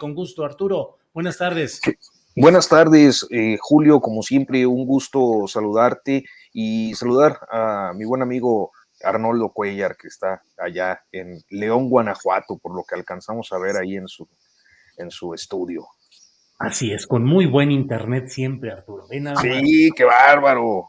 con gusto. Arturo, buenas tardes. Sí. Buenas tardes, Julio, como siempre, un gusto saludarte y saludar a mi buen amigo Arnoldo Cuellar, que está allá en León, Guanajuato, por lo que alcanzamos a ver ahí en su estudio. Así es, con muy buen internet siempre, Arturo. Ve nada más. Sí, qué bárbaro.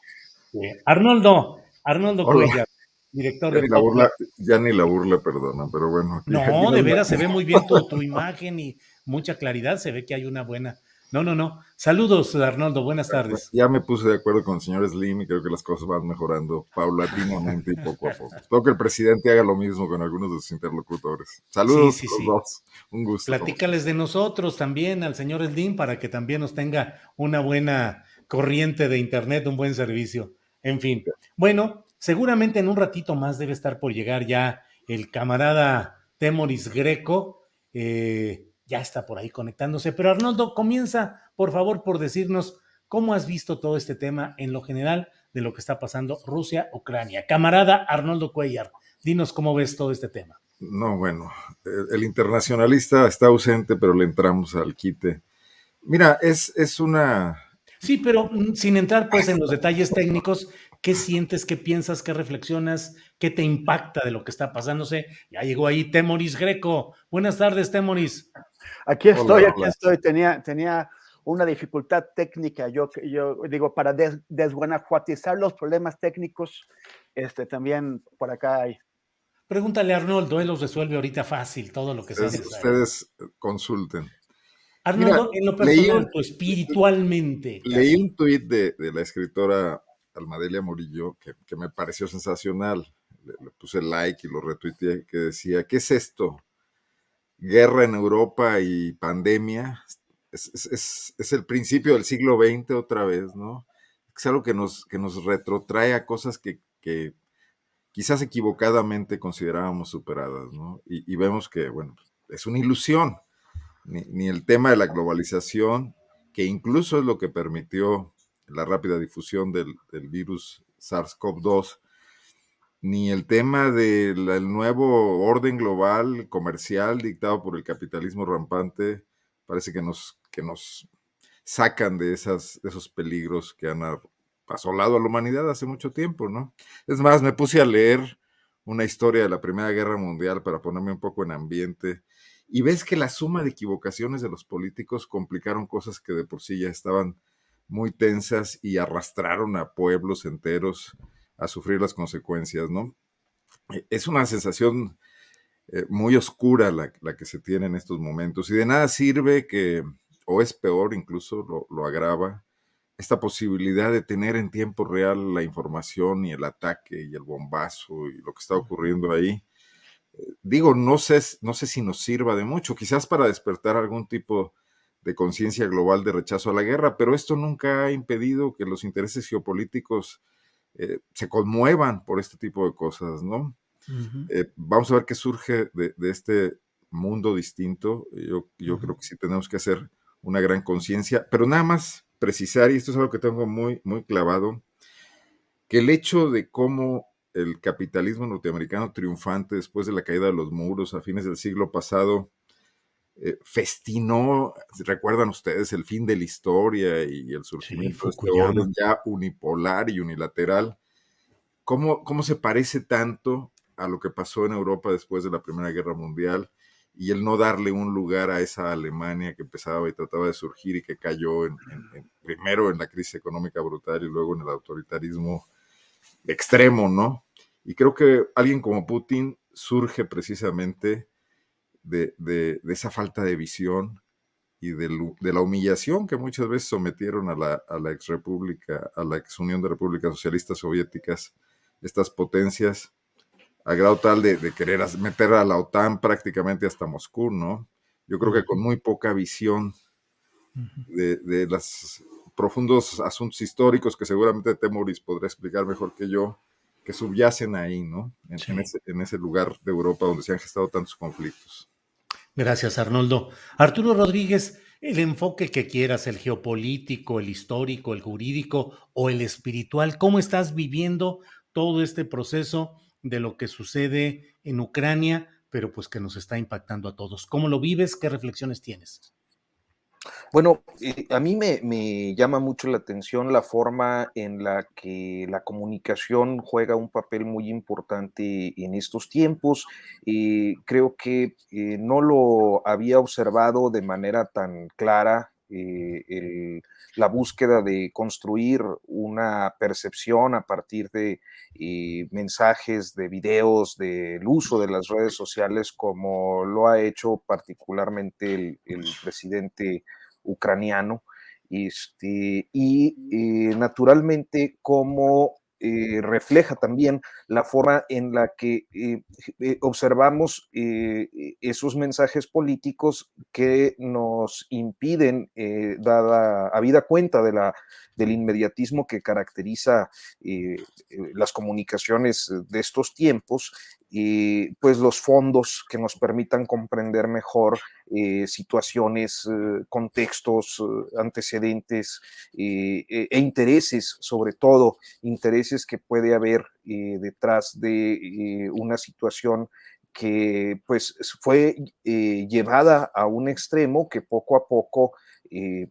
Arnoldo Hola. Cuellar, director de Pop. Ya ni la burla perdona, pero bueno. No, de veras se ve muy bien tu imagen y mucha claridad, se ve que hay una buena. No. Saludos, Arnoldo, buenas tardes. Ya me puse de acuerdo con el señor Slim y creo que las cosas van mejorando paulatinamente y poco a poco. Espero que el presidente haga lo mismo con algunos de sus interlocutores. Saludos Sí. a los dos. Un gusto. Platícales de nosotros también al señor Slim para que también nos tenga una buena corriente de internet, un buen servicio. En fin, bueno, seguramente en un ratito más debe estar por llegar ya el camarada Temoris Greco. Ya está por ahí conectándose. Pero Arnoldo, comienza, por favor, por decirnos cómo has visto todo este tema en lo general de lo que está pasando Rusia-Ucrania. Camarada Arnoldo Cuellar, dinos cómo ves todo este tema. No, bueno, el internacionalista está ausente, pero le entramos al quite. Mira, es una... Sí, pero sin entrar pues en los detalles técnicos, ¿qué sientes, qué piensas, qué reflexionas, qué te impacta de lo que está pasándose? Ya llegó ahí Temoris Greco. Buenas tardes, Temoris. Aquí estoy. Hola. Tenía una dificultad técnica. Yo digo, para desguanajuatizar los problemas técnicos, también por acá hay. Pregúntale a Arnoldo, él los resuelve ahorita fácil, todo lo que sea necesario. Ustedes consulten. Arnoldo, Mira, en lo personal, tú espiritualmente. Leí un tuit de la escritora Almadelia Murillo que me pareció sensacional. Le puse like y lo retuiteé, que decía, ¿qué es esto? Guerra en Europa y pandemia. Es el principio del siglo XX otra vez, ¿no? Es algo que nos retrotrae a cosas que quizás equivocadamente considerábamos superadas, ¿no? Y vemos que, bueno, es una ilusión. Ni el tema de la globalización, que incluso es lo que permitió la rápida difusión del virus SARS-CoV-2, ni el tema del nuevo orden global comercial dictado por el capitalismo rampante, parece que nos sacan de esos peligros que han asolado a la humanidad hace mucho tiempo, ¿no? Es más, me puse a leer una historia de la Primera Guerra Mundial para ponerme un poco en ambiente, y ves que la suma de equivocaciones de los políticos complicaron cosas que de por sí ya estaban muy tensas y arrastraron a pueblos enteros a sufrir las consecuencias, ¿no? Es una sensación muy oscura la que se tiene en estos momentos, y de nada sirve que, o es peor, incluso lo agrava, esta posibilidad de tener en tiempo real la información y el ataque y el bombazo y lo que está ocurriendo ahí. Digo, no sé si nos sirva de mucho, quizás para despertar algún tipo de conciencia global de rechazo a la guerra, pero esto nunca ha impedido que los intereses geopolíticos se conmuevan por este tipo de cosas, ¿no? Uh-huh. Vamos a ver qué surge de este mundo distinto. Yo creo que sí tenemos que hacer una gran conciencia, pero nada más precisar, y esto es algo que tengo muy, muy clavado, que el hecho de cómo el capitalismo norteamericano triunfante después de la caída de los muros a fines del siglo pasado festinó, recuerdan ustedes, el fin de la historia y el surgimiento de este orden ya unipolar y unilateral. ¿Cómo se parece tanto a lo que pasó en Europa después de la Primera Guerra Mundial y el no darle un lugar a esa Alemania que empezaba y trataba de surgir y que cayó primero en la crisis económica brutal y luego en el autoritarismo extremo, ¿no? Y creo que alguien como Putin surge precisamente de esa falta de visión y de la humillación que muchas veces sometieron a la ex república, a la ex Unión de Repúblicas Socialistas Soviéticas, estas potencias, a grado tal de querer meter a la OTAN prácticamente hasta Moscú, ¿no? Yo creo que con muy poca visión de los profundos asuntos históricos que seguramente Temoris podrá explicar mejor que yo, que subyacen ahí, ¿no? En ese lugar de Europa donde se han gestado tantos conflictos. Gracias, Arnoldo. Arturo Rodríguez, el enfoque que quieras, el geopolítico, el histórico, el jurídico o el espiritual, ¿cómo estás viviendo todo este proceso de lo que sucede en Ucrania pero pues que nos está impactando a todos. ¿Cómo lo vives? ¿Qué reflexiones tienes? Bueno, a mí me llama mucho la atención la forma en la que la comunicación juega un papel muy importante en estos tiempos. Creo que no lo había observado de manera tan clara, la búsqueda de construir una percepción a partir de mensajes, de videos, del uso de las redes sociales, como lo ha hecho particularmente el presidente ucraniano, naturalmente como refleja también la forma en la que observamos esos mensajes políticos que nos impiden, dada habida cuenta del inmediatismo que caracteriza las comunicaciones de estos tiempos, pues los fondos que nos permitan comprender mejor situaciones, contextos, antecedentes e intereses, sobre todo intereses que puede haber detrás de una situación que pues fue llevada a un extremo que poco a poco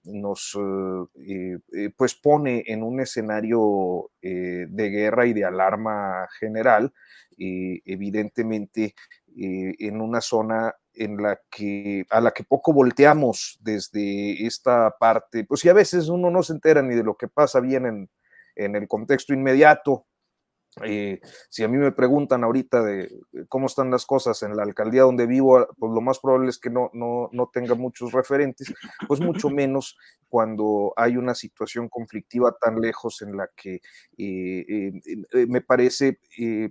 nos pues pone en un escenario de guerra y de alarma general, evidentemente en una zona a la que poco volteamos desde esta parte, pues y a veces uno no se entera ni de lo que pasa bien en el contexto inmediato. Si a mí me preguntan ahorita de cómo están las cosas en la alcaldía donde vivo, pues lo más probable es que no tenga muchos referentes, pues mucho menos cuando hay una situación conflictiva tan lejos en la que me parece,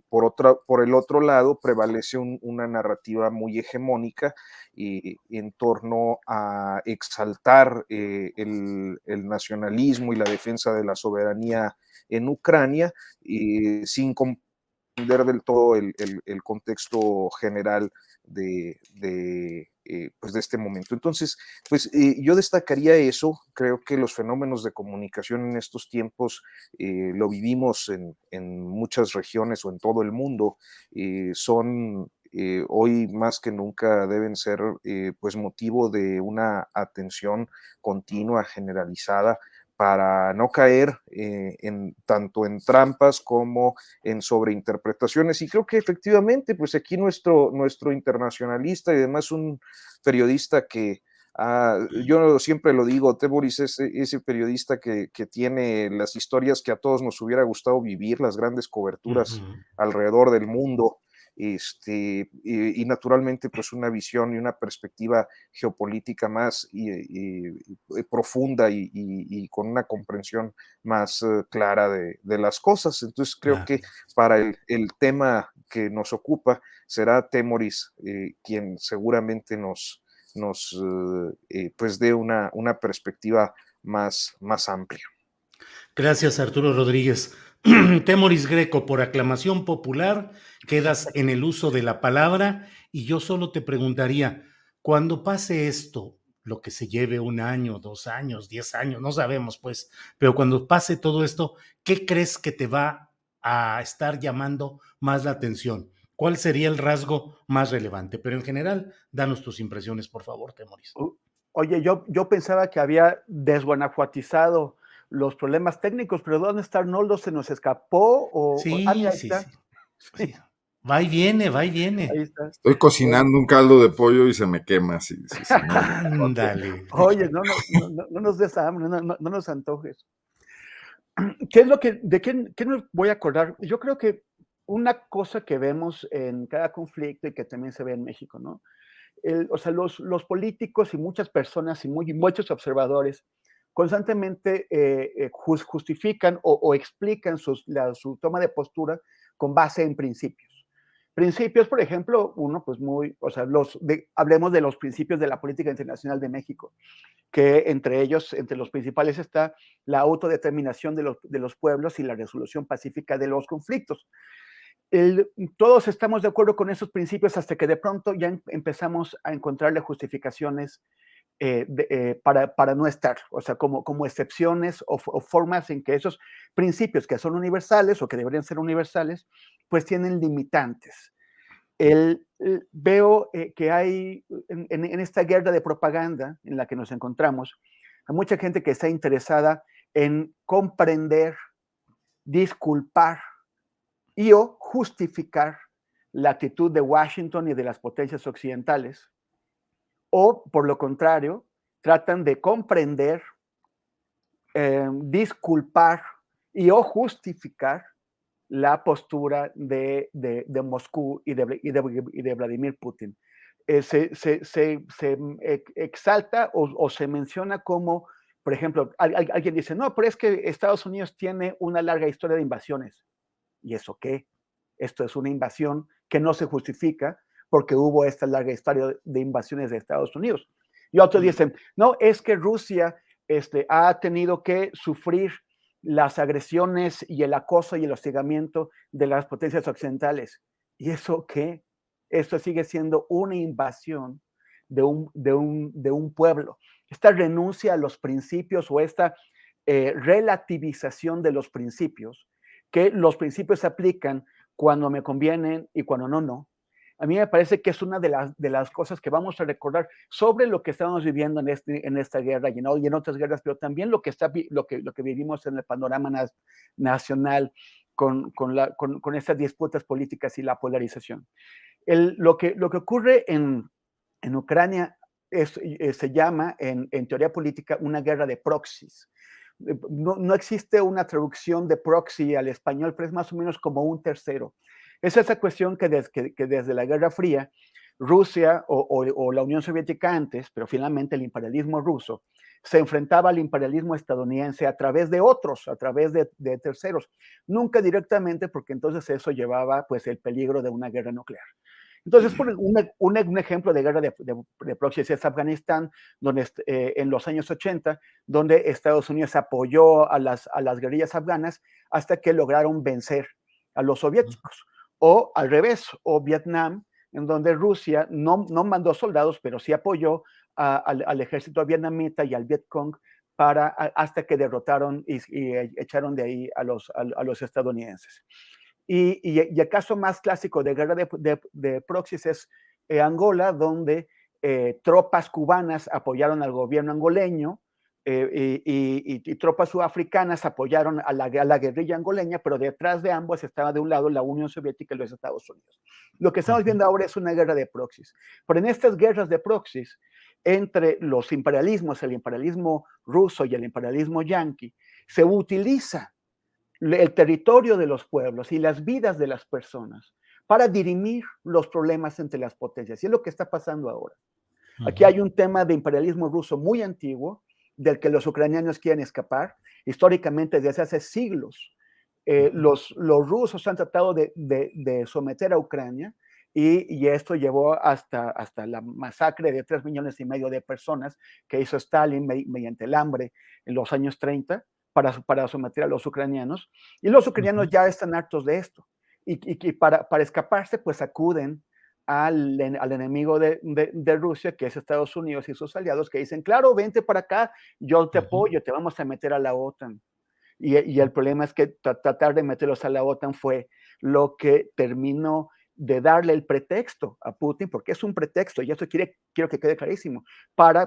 por el otro lado, prevalece una narrativa muy hegemónica en torno a exaltar el nacionalismo y la defensa de la soberanía en Ucrania, sin comprender del todo el contexto general pues de este momento. Entonces, pues yo destacaría eso. Creo que los fenómenos de comunicación en estos tiempos lo vivimos en muchas regiones o en todo el mundo. Son hoy más que nunca deben ser pues motivo de una atención continua, generalizada, para no caer tanto en trampas como en sobreinterpretaciones. Y creo que efectivamente, pues aquí nuestro internacionalista y además un periodista que, yo siempre lo digo, Teboris es ese periodista que tiene las historias que a todos nos hubiera gustado vivir, las grandes coberturas alrededor del mundo, y naturalmente pues una visión y una perspectiva geopolítica más profunda y con una comprensión más clara de las cosas. Entonces creo que para el tema que nos ocupa será Temoris quien seguramente nos pues dé una perspectiva más amplia. Gracias, Arturo Rodríguez. Temoris Greco, por aclamación popular, quedas en el uso de la palabra y yo solo te preguntaría, cuando pase esto, lo que se lleve 1 año, 2 años, 10 años, no sabemos pues, pero cuando pase todo esto, ¿qué crees que te va a estar llamando más la atención? ¿Cuál sería el rasgo más relevante? Pero en general, danos tus impresiones, por favor, Temoris. Oye, yo pensaba que había desguanajuatizado los problemas técnicos, pero ¿dónde está Arnoldo? ¿Se nos escapó? Mira, ahí Sí. está. Sí. Va y viene, va y viene. Ahí está. Estoy cocinando un caldo de pollo y se me quema. Si no. Ándale. Oye, no nos des hambre, no nos antojes. ¿De qué nos voy a acordar? Yo creo que una cosa que vemos en cada conflicto y que también se ve en México, ¿no? O sea, los políticos y muchas personas y muchos observadores constantemente justifican o explican su toma de postura con base en principios. Principios, por ejemplo, uno, pues o sea, hablemos de los principios de la política internacional de México, que entre ellos, entre los principales está la autodeterminación de los pueblos y la resolución pacífica de los conflictos. Todos estamos de acuerdo con esos principios hasta que de pronto ya empezamos a encontrarle justificaciones para no estar, o sea, como excepciones o formas en que esos principios que son universales o que deberían ser universales, pues tienen limitantes. veo que hay en esta guerra de propaganda en la que nos encontramos, hay mucha gente que está interesada en comprender, disculpar y o justificar la actitud de Washington y de las potencias occidentales, o por lo contrario, tratan de comprender, disculpar y o justificar la postura de Moscú y de Vladimir Putin. Se exalta o se menciona como, por ejemplo, alguien dice, no, pero es que Estados Unidos tiene una larga historia de invasiones. ¿Y eso qué? Esto es una invasión que no se justifica porque hubo esta larga historia de invasiones de Estados Unidos. Y otros dicen, no, es que Rusia ha tenido que sufrir las agresiones y el acoso y el hostigamiento de las potencias occidentales. ¿Y eso qué? Esto sigue siendo una invasión de un pueblo. Esta renuncia a los principios o esta relativización de los principios, que los principios se aplican cuando me convienen y cuando no. A mí me parece que es una de las cosas que vamos a recordar sobre lo que estamos viviendo en esta guerra y en otras guerras, pero también lo que vivimos en el panorama nacional con estas disputas políticas y la polarización. Lo que ocurre en Ucrania se llama en teoría política una guerra de proxies. No existe una traducción de proxy al español, pero es más o menos como un tercero. Es esa cuestión que desde la Guerra Fría, Rusia o la Unión Soviética antes, pero finalmente el imperialismo ruso, se enfrentaba al imperialismo estadounidense a través de otros, a través de terceros. Nunca directamente, porque entonces eso llevaba pues el peligro de una guerra nuclear. Entonces, un ejemplo de guerra de proxies es Afganistán, donde en los años 80, donde Estados Unidos apoyó a las guerrillas afganas hasta que lograron vencer a los soviéticos. O al revés, o Vietnam, en donde Rusia no mandó soldados, pero sí apoyó al ejército vietnamita y al Vietcong hasta que derrotaron y echaron de ahí a los estadounidenses. Y el caso más clásico de guerra de proxies es Angola, donde tropas cubanas apoyaron al gobierno angoleño y tropas sudafricanas apoyaron a la guerrilla angoleña, pero detrás de ambos estaba de un lado la Unión Soviética y los Estados Unidos. Lo que estamos viendo ahora es una guerra de proxies. Pero en estas guerras de proxies, entre los imperialismos, el imperialismo ruso y el imperialismo yanqui, se utiliza el territorio de los pueblos y las vidas de las personas para dirimir los problemas entre las potencias. Y es lo que está pasando ahora. Aquí hay un tema de imperialismo ruso muy antiguo, del que los ucranianos quieren escapar. Históricamente, desde hace siglos, los rusos han tratado de someter a Ucrania y esto llevó hasta la masacre de 3,5 millones de personas que hizo Stalin mediante el hambre en los años 30 para someter a los ucranianos. Y los ucranianos ya están hartos de esto. Y para escaparse, pues acuden al enemigo de Rusia, que es Estados Unidos y sus aliados, que dicen, claro, vente para acá, yo te apoyo, te vamos a meter a la OTAN. Y el problema es que tratar de meterlos a la OTAN fue lo que terminó de darle el pretexto a Putin, porque es un pretexto, y esto quiero que quede clarísimo,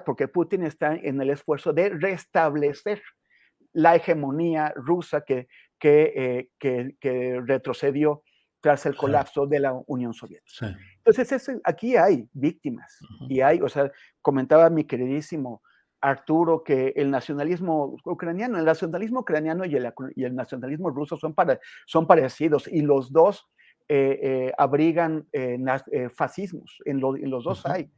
porque Putin está en el esfuerzo de restablecer la hegemonía rusa que retrocedió tras el colapso de la Unión Soviética. Sí. Entonces, aquí hay víctimas. Y comentaba mi queridísimo Arturo que el nacionalismo ucraniano y el nacionalismo ruso son parecidos, y los dos abrigan fascismos. En los dos hay.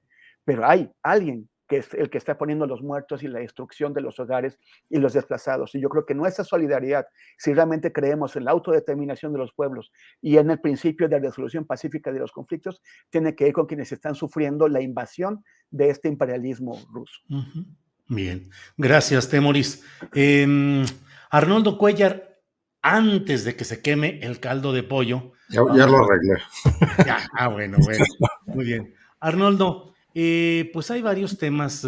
Pero hay alguien que es el que está poniendo los muertos y la destrucción de los hogares y los desplazados. Y yo creo que nuestra solidaridad, si realmente creemos en la autodeterminación de los pueblos y en el principio de la resolución pacífica de los conflictos, tiene que ir con quienes están sufriendo la invasión de este imperialismo ruso. Bien, gracias, Temoris. Arnoldo Cuellar, antes de que se queme el caldo de pollo. Ya lo arreglé. Bueno, muy bien. Arnoldo, pues hay varios temas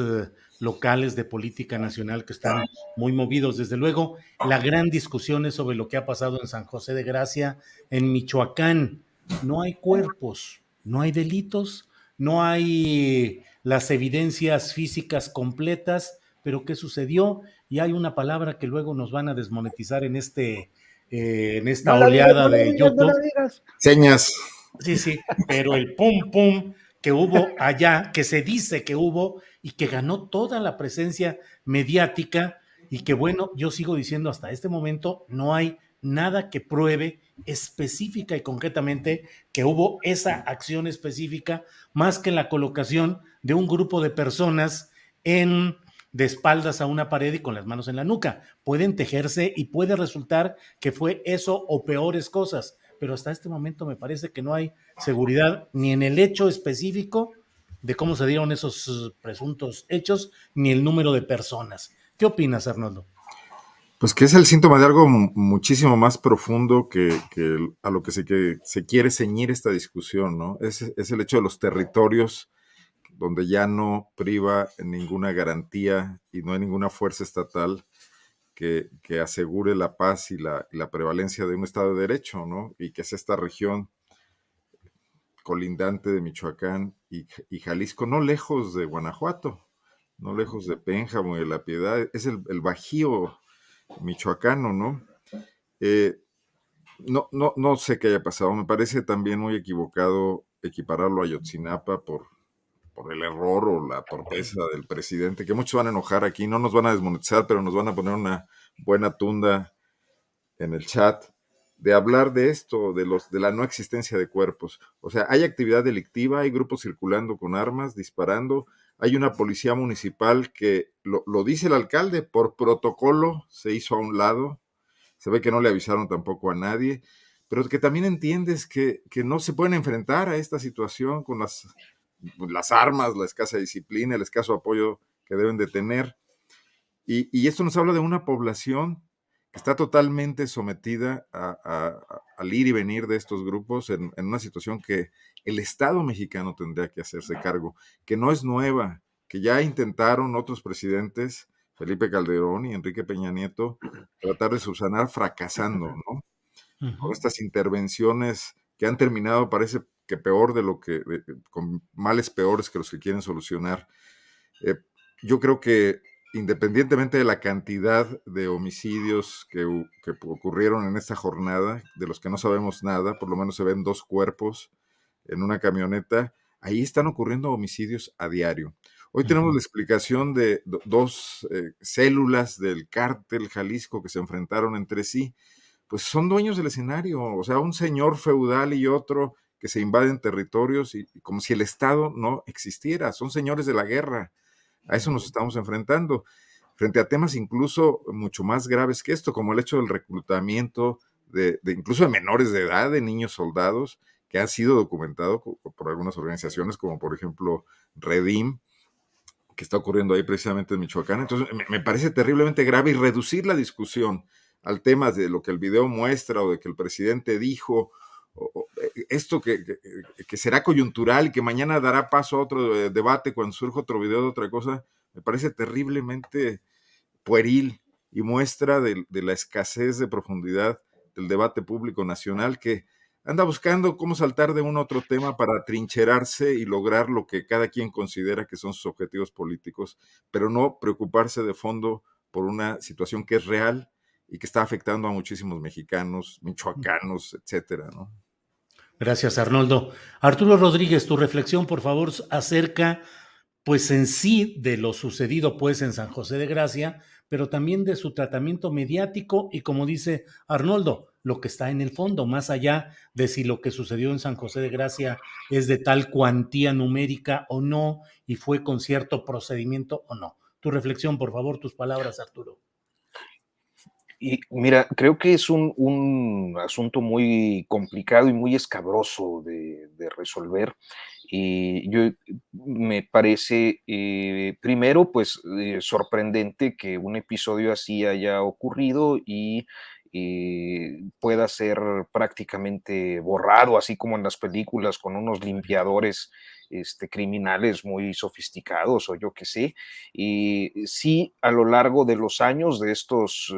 locales de política nacional que están muy movidos. Desde luego, la gran discusión es sobre lo que ha pasado en San José de Gracia, en Michoacán. No hay cuerpos, no hay delitos, no hay las evidencias físicas completas, pero ¿qué sucedió? Y hay una palabra que luego nos van a desmonetizar en esta No la digas, oleada no la de digas, no la YouTube. digas. Señas. Sí, sí, pero el pum pum que hubo allá, que se dice que hubo y que ganó toda la presencia mediática y que bueno, yo sigo diciendo hasta este momento no hay nada que pruebe específica y concretamente que hubo esa acción específica más que la colocación de un grupo de personas en de espaldas a una pared y con las manos en la nuca. Pueden tejerse y puede resultar que fue eso o peores cosas, pero hasta este momento me parece que no hay seguridad ni en el hecho específico de cómo se dieron esos presuntos hechos, ni el número de personas. ¿Qué opinas, Arnoldo? Pues que es el síntoma de algo muchísimo más profundo que a lo que se quiere ceñir esta discusión, ¿no? Es el hecho de los territorios donde ya no priva ninguna garantía y no hay ninguna fuerza estatal que asegure la paz y la prevalencia de un Estado de Derecho, ¿no? Y que es esta región colindante de Michoacán y Jalisco, no lejos de Guanajuato, no lejos de Pénjamo y de La Piedad, es el Bajío michoacano, ¿no? Eh, no sé qué haya pasado, me parece también muy equivocado equipararlo a Ayotzinapa por el error o la torpeza del presidente, que muchos van a enojar aquí, no nos van a desmonetizar, pero nos van a poner una buena tunda en el chat de hablar de esto, de la no existencia de cuerpos. O sea, hay actividad delictiva, hay grupos circulando con armas, disparando, hay una policía municipal que, lo dice el alcalde, por protocolo se hizo a un lado, se ve que no le avisaron tampoco a nadie, pero que también entiendes que no se pueden enfrentar a esta situación con las armas, la escasa disciplina, el escaso apoyo que deben de tener. Y esto nos habla de una población que está totalmente sometida al ir y venir de estos grupos en una situación que el Estado mexicano tendría que hacerse cargo, que no es nueva, que ya intentaron otros presidentes, Felipe Calderón y Enrique Peña Nieto, tratar de subsanar fracasando, ¿no? Uh Con -huh. estas intervenciones que han terminado, parece que peor con males peores que los que quieren solucionar. Yo creo que independientemente de la cantidad de homicidios que ocurrieron en esta jornada, de los que no sabemos nada, por lo menos se ven 2 cuerpos en una camioneta, ahí están ocurriendo homicidios a diario. Hoy Uh tenemos -huh. la explicación de dos células del cártel Jalisco que se enfrentaron entre sí, pues son dueños del escenario, o sea, un señor feudal y otro que se invaden territorios y como si el Estado no existiera, son señores de la guerra. A eso nos estamos enfrentando, frente a temas incluso mucho más graves que esto, como el hecho del reclutamiento de incluso de menores de edad, de niños soldados, que ha sido documentado por algunas organizaciones, como por ejemplo Redim, que está ocurriendo ahí precisamente en Michoacán. Entonces, me parece terriblemente grave y reducir la discusión al tema de lo que el video muestra o de que el presidente dijo, esto que será coyuntural y que mañana dará paso a otro debate cuando surja otro video de otra cosa, me parece terriblemente pueril y muestra de la escasez de profundidad del debate público nacional que anda buscando cómo saltar de un a otro tema para trincherarse y lograr lo que cada quien considera que son sus objetivos políticos, pero no preocuparse de fondo por una situación que es real y que está afectando a muchísimos mexicanos, michoacanos, etcétera, ¿no? Gracias, Arnoldo. Arturo Rodríguez, tu reflexión, por favor, acerca, pues en sí, de lo sucedido, pues, en San José de Gracia, pero también de su tratamiento mediático y, como dice Arnoldo, lo que está en el fondo, más allá de si lo que sucedió en San José de Gracia es de tal cuantía numérica o no, y fue con cierto procedimiento o no. Tu reflexión, por favor, tus palabras, Arturo. Y mira, creo que es un asunto muy complicado y muy escabroso de resolver. Y yo me parece, primero, pues sorprendente que un episodio así haya ocurrido y pueda ser prácticamente borrado, así como en las películas, con unos limpiadores criminales muy sofisticados o yo qué sé. Y sí, a lo largo de los años de estos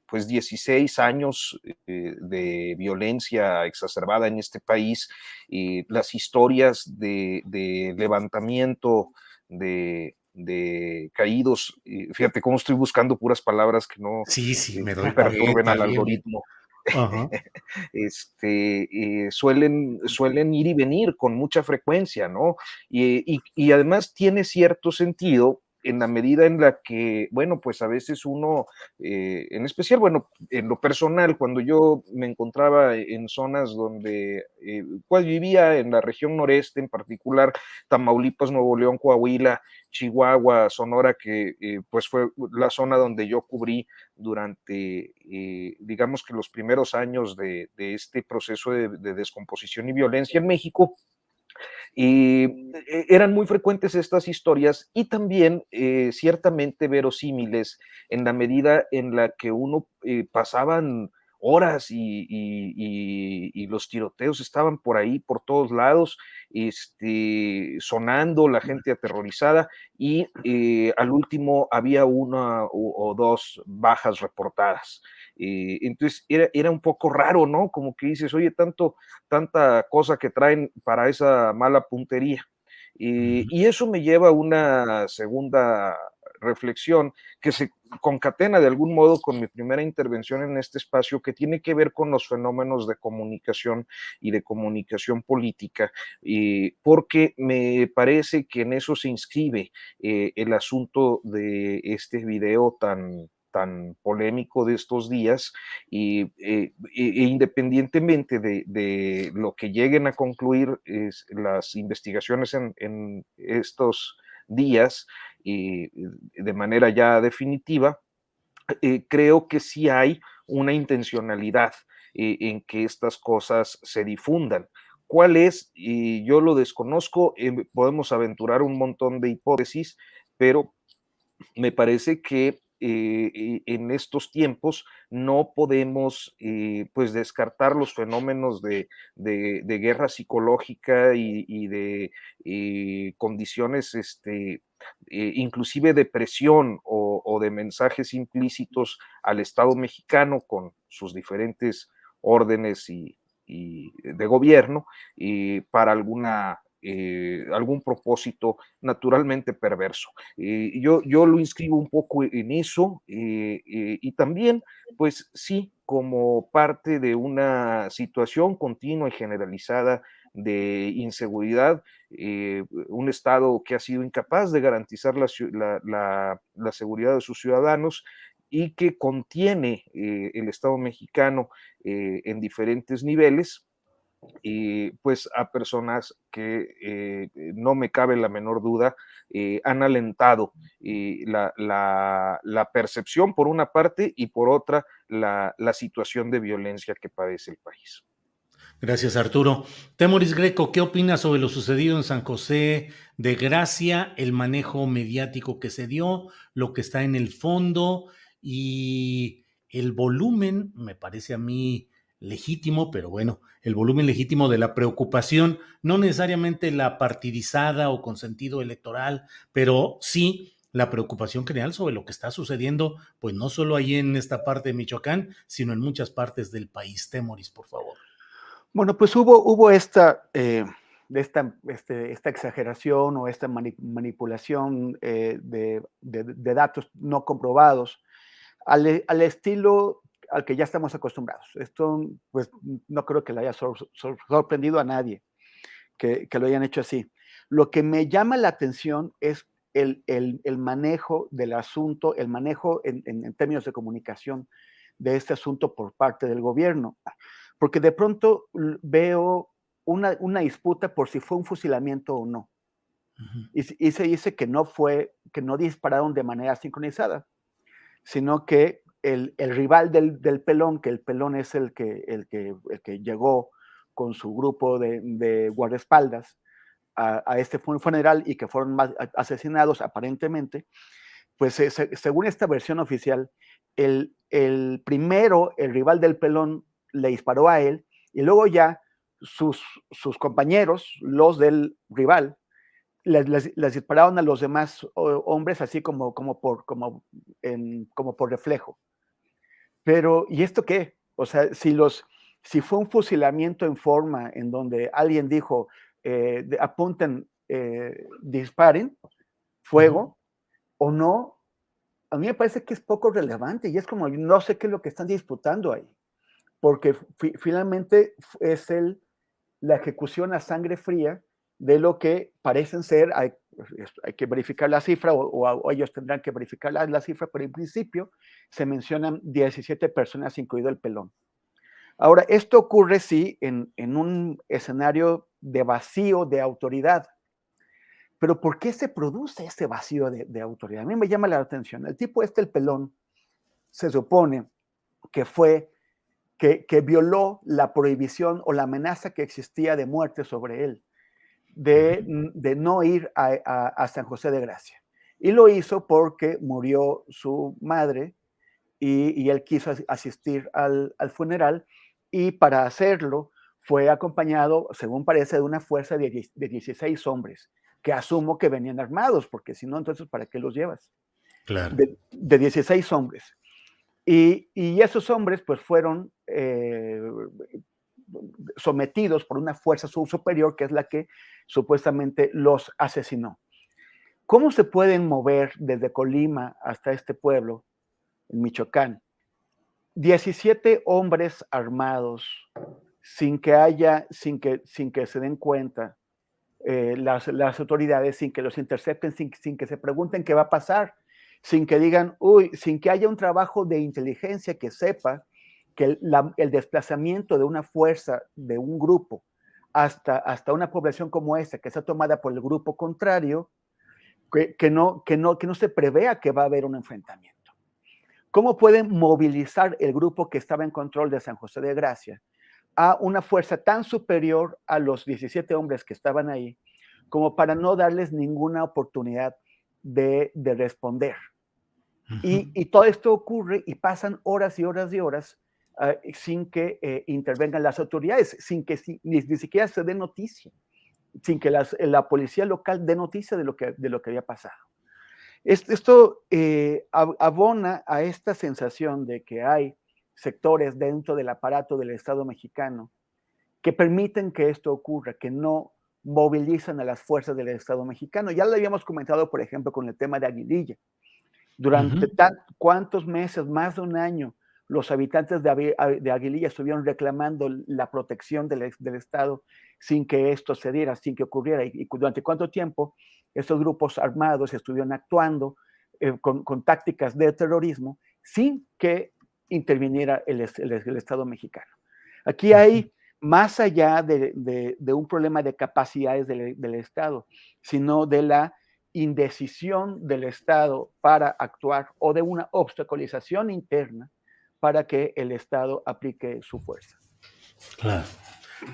pues 16 años de violencia exacerbada en este país, las historias de levantamiento de caídos, fíjate cómo estoy buscando puras palabras que no Sí, me doy perturben cuenta, al bien, bien. algoritmo. Ajá. Suelen ir y venir con mucha frecuencia, ¿no? Y además tiene cierto sentido en la medida en la que, bueno, pues a veces uno, en especial, bueno, en lo personal, cuando yo me encontraba en zonas donde, pues vivía en la región noreste, en particular Tamaulipas, Nuevo León, Coahuila, Chihuahua, Sonora, que pues fue la zona donde yo cubrí durante, digamos que los primeros años de este proceso de descomposición y violencia en México. Eran muy frecuentes estas historias y también ciertamente verosímiles en la medida en la que uno pasaban horas y los tiroteos estaban por ahí, por todos lados, sonando, la gente aterrorizada y al último había una o dos bajas reportadas. Entonces era un poco raro, ¿no? Como que dices, oye, tanta cosa que traen para esa mala puntería. Y eso me lleva a una segunda reflexión que se concatena de algún modo con mi primera intervención en este espacio, que tiene que ver con los fenómenos de comunicación y de comunicación política, porque me parece que en eso se inscribe el asunto de este video tan polémico de estos días, independientemente de lo que lleguen a concluir las investigaciones en estos días de manera ya definitiva, creo que sí hay una intencionalidad en que estas cosas se difundan. ¿Cuál es? Yo lo desconozco, podemos aventurar un montón de hipótesis, pero me parece que en estos tiempos no podemos pues descartar los fenómenos de guerra psicológica y de condiciones inclusive de presión o de mensajes implícitos al Estado mexicano con sus diferentes órdenes y de gobierno para algún propósito naturalmente perverso. Yo lo inscribo un poco en eso y también, pues sí, como parte de una situación continua y generalizada de inseguridad, un Estado que ha sido incapaz de garantizar la seguridad de sus ciudadanos y que contiene el Estado mexicano en diferentes niveles, pues a personas que no me cabe la menor duda han alentado la percepción por una parte y por otra la situación de violencia que padece el país. Gracias, Arturo. Temoris Greco, ¿qué opinas sobre lo sucedido en San José de Gracia, el manejo mediático que se dio, lo que está en el fondo y el volumen, me parece a mí legítimo, pero bueno, el volumen legítimo de la preocupación, no necesariamente la partidizada o con sentido electoral, pero sí la preocupación general sobre lo que está sucediendo, pues no solo ahí en esta parte de Michoacán, sino en muchas partes del país? Temoris, por favor. Bueno, pues hubo esta exageración o esta manipulación de datos no comprobados al estilo al que ya estamos acostumbrados. Esto, pues, no creo que le haya sorprendido a nadie que lo hayan hecho así. Lo que me llama la atención es el manejo del asunto, el manejo en términos de comunicación de este asunto por parte del gobierno. Porque de pronto veo una disputa por si fue un fusilamiento o no. Y se dice que no dispararon de manera sincronizada, sino que el rival del pelón, que el pelón es el que llegó con su grupo de guardaespaldas a este funeral y que fueron asesinados aparentemente, pues según esta versión oficial, el primero, el rival del pelón, le disparó a él y luego ya sus compañeros, los del rival, les dispararon a los demás hombres así como por reflejo. Pero, ¿y esto qué? O sea, si fue un fusilamiento en forma en donde alguien dijo, apunten, disparen, Ujú. fuego, o no, a mí me parece que es poco relevante y es como, no sé qué es lo que están disputando ahí, porque finalmente es la ejecución a sangre fría de lo que parecen ser, hay que verificar la cifra o ellos tendrán que verificar la cifra, pero en principio se mencionan 17 personas, incluido el pelón. Ahora, esto ocurre sí en un escenario de vacío de autoridad, pero ¿por qué se produce ese vacío de autoridad? A mí me llama la atención. El tipo el pelón, se supone que fue que violó la prohibición o la amenaza que existía de muerte sobre él, Ujú. de no ir a San José de Gracia. Y lo hizo porque murió su madre y él quiso asistir al funeral y para hacerlo fue acompañado, según parece, de una fuerza de 16 hombres, que asumo que venían armados, porque si no, entonces, ¿para qué los llevas? Claro. De 16 hombres. Y esos hombres pues fueron sometidos por una fuerza superior que es la que supuestamente los asesinó. ¿Cómo se pueden mover desde Colima hasta este pueblo, en Michoacán? 17 hombres armados sin que se den cuenta las autoridades, sin que los intercepten, sin que se pregunten qué va a pasar, sin que digan, uy, sin que haya un trabajo de inteligencia que sepa que el desplazamiento de una fuerza, de un grupo, hasta una población como esta, que está tomada por el grupo contrario, que no se prevea que va a haber un enfrentamiento. ¿Cómo pueden movilizar el grupo que estaba en control de San José de Gracia a una fuerza tan superior a los 17 hombres que estaban ahí, como para no darles ninguna oportunidad de responder? Ujú. Y todo esto ocurre y pasan horas y horas y horas sin que intervengan las autoridades, sin que ni siquiera se dé noticia, sin que la policía local dé noticia de lo que había pasado. Esto abona a esta sensación de que hay sectores dentro del aparato del Estado mexicano que permiten que esto ocurra, que no movilizan a las fuerzas del Estado mexicano. Ya lo habíamos comentado, por ejemplo, con el tema de Aguililla. Durante Ujú. cuántos meses, más de un año, los habitantes de Aguililla estuvieron reclamando la protección del Estado sin que esto se diera, sin que ocurriera. Y durante cuánto tiempo estos grupos armados estuvieron actuando con tácticas de terrorismo sin que interviniera el Estado mexicano. Aquí Ujú. hay, más allá de un problema de capacidades del Estado, sino de la indecisión del Estado para actuar o de una obstaculización interna para que el Estado aplique su fuerza. Claro.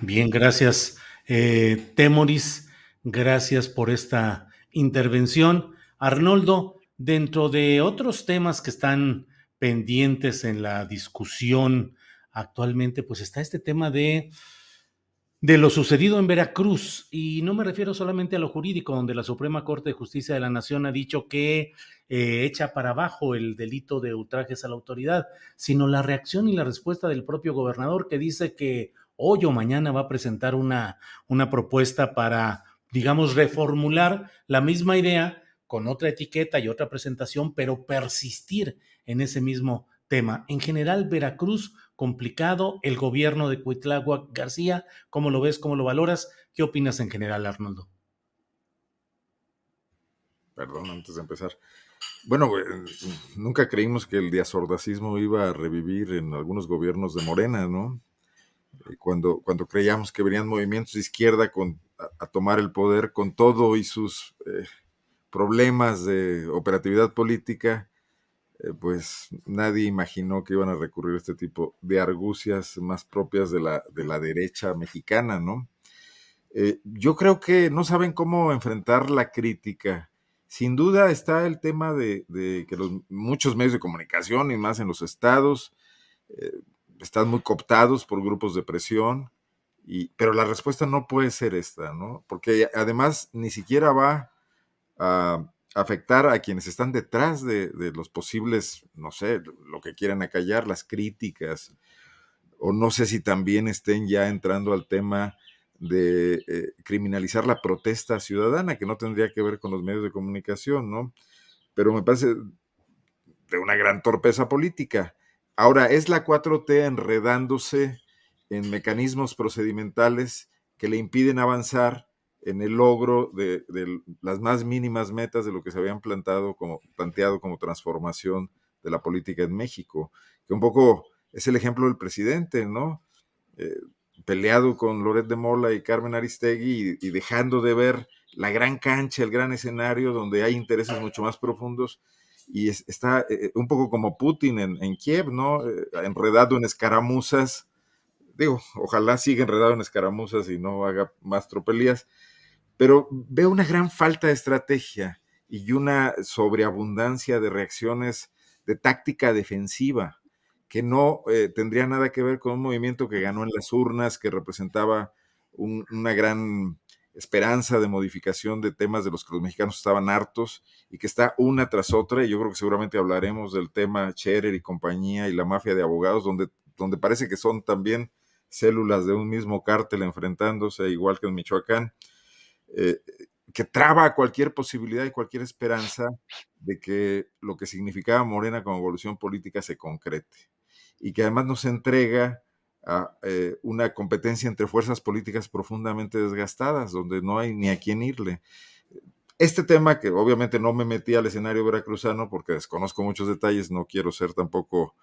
Bien, gracias, Temoris. Gracias por esta intervención. Arnoldo, dentro de otros temas que están pendientes en la discusión actualmente, pues está este tema de lo sucedido en Veracruz, y no me refiero solamente a lo jurídico, donde la Suprema Corte de Justicia de la Nación ha dicho que echa para abajo el delito de ultrajes a la autoridad, sino la reacción y la respuesta del propio gobernador, que dice que hoy o mañana va a presentar una propuesta para, digamos, reformular la misma idea con otra etiqueta y otra presentación, pero persistir en ese mismo tema. En general, Veracruz, complicado, el gobierno de Cuitláhuac García, ¿cómo lo ves? ¿Cómo lo valoras? ¿Qué opinas en general, Arnoldo? Perdón, antes de empezar. Bueno, nunca creímos que el diazordacismo iba a revivir en algunos gobiernos de Morena, ¿no? Cuando creíamos que venían movimientos de izquierda a tomar el poder con todo y sus problemas de operatividad política, pues nadie imaginó que iban a recurrir a este tipo de argucias más propias de la derecha mexicana, ¿no? Yo creo que no saben cómo enfrentar la crítica. Sin duda está el tema de que muchos medios de comunicación y más en los estados eh, están muy cooptados por grupos de presión, pero la respuesta no puede ser esta, ¿no? Porque además ni siquiera va a afectar a quienes están detrás de los posibles, no sé, lo que quieran acallar, las críticas, o no sé si también estén ya entrando al tema de criminalizar la protesta ciudadana, que no tendría que ver con los medios de comunicación, ¿no? Pero me parece de una gran torpeza política. Ahora, es la 4T enredándose en mecanismos procedimentales que le impiden avanzar en el logro de las más mínimas metas de lo que se habían planteado como transformación de la política en México, que un poco es el ejemplo del presidente, ¿no? Eh, Peleado con Loret de Mola y Carmen Aristegui y dejando de ver la gran cancha, el gran escenario donde hay intereses mucho más profundos y está un poco como Putin en Kiev, ¿no? Enredado en escaramuzas. Digo, ojalá siga enredado en escaramuzas y no haga más tropelías, pero veo una gran falta de estrategia y una sobreabundancia de reacciones de táctica defensiva que no tendría nada que ver con un movimiento que ganó en las urnas, que representaba una gran esperanza de modificación de temas de los que los mexicanos estaban hartos y que está una tras otra, y yo creo que seguramente hablaremos del tema Scherer y compañía y la mafia de abogados, donde parece que son también células de un mismo cártel enfrentándose, igual que en Michoacán, eh, que traba cualquier posibilidad y cualquier esperanza de que lo que significaba Morena como evolución política se concrete y que además nos entrega a una competencia entre fuerzas políticas profundamente desgastadas, donde no hay ni a quién irle. Este tema, que obviamente no me metí al escenario veracruzano porque desconozco muchos detalles, no quiero ser tampoco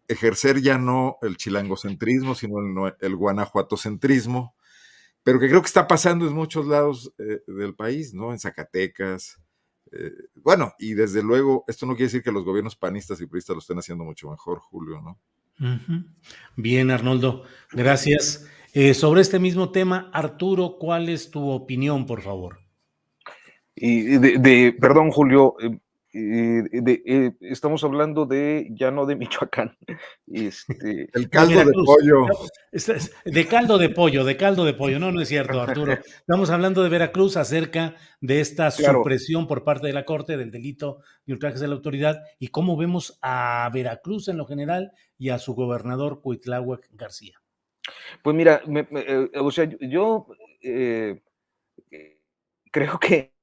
ejercer ya no el chilangocentrismo, sino el guanajuatocentrismo, pero que creo que está pasando en muchos lados del país, ¿no? En Zacatecas. Bueno, y desde luego, esto no quiere decir que los gobiernos panistas y priistas lo estén haciendo mucho mejor, Julio, ¿no? Ujú. Bien, Arnoldo, gracias. Sobre este mismo tema, Arturo, ¿cuál es tu opinión, por favor? Perdón, Julio, estamos hablando ya no de Michoacán, El De caldo de Veracruz. pollo. De caldo de pollo. No, no es cierto, Arturo. Estamos hablando de Veracruz acerca de esta claro. supresión por parte de la Corte del delito de ultrajes a la autoridad y cómo vemos a Veracruz en lo general y a su gobernador Cuitláhuac García. Pues mira, o sea, yo eh, creo que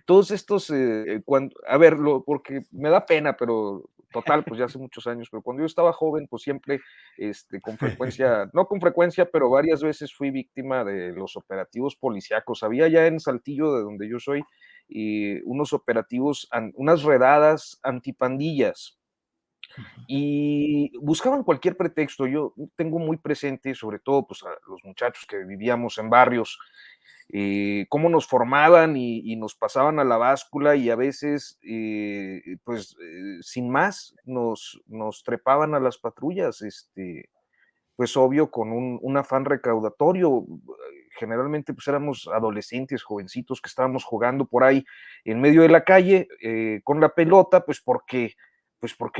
todos estos, a ver, porque me da pena, pero total, pues ya hace muchos años, pero cuando yo estaba joven, pues siempre, con frecuencia, no con frecuencia, pero varias veces fui víctima de los operativos policíacos. Había ya en Saltillo, de donde yo soy, unos operativos, unas redadas antipandillas y buscaban cualquier pretexto. Yo tengo muy presente, sobre todo, pues a los muchachos que vivíamos en barrios, cómo nos formaban y nos pasaban a la báscula y a veces, pues, sin más, nos trepaban a las patrullas, pues obvio, con un afán recaudatorio. Generalmente, pues éramos adolescentes, jovencitos que estábamos jugando por ahí en medio de la calle con la pelota, pues porque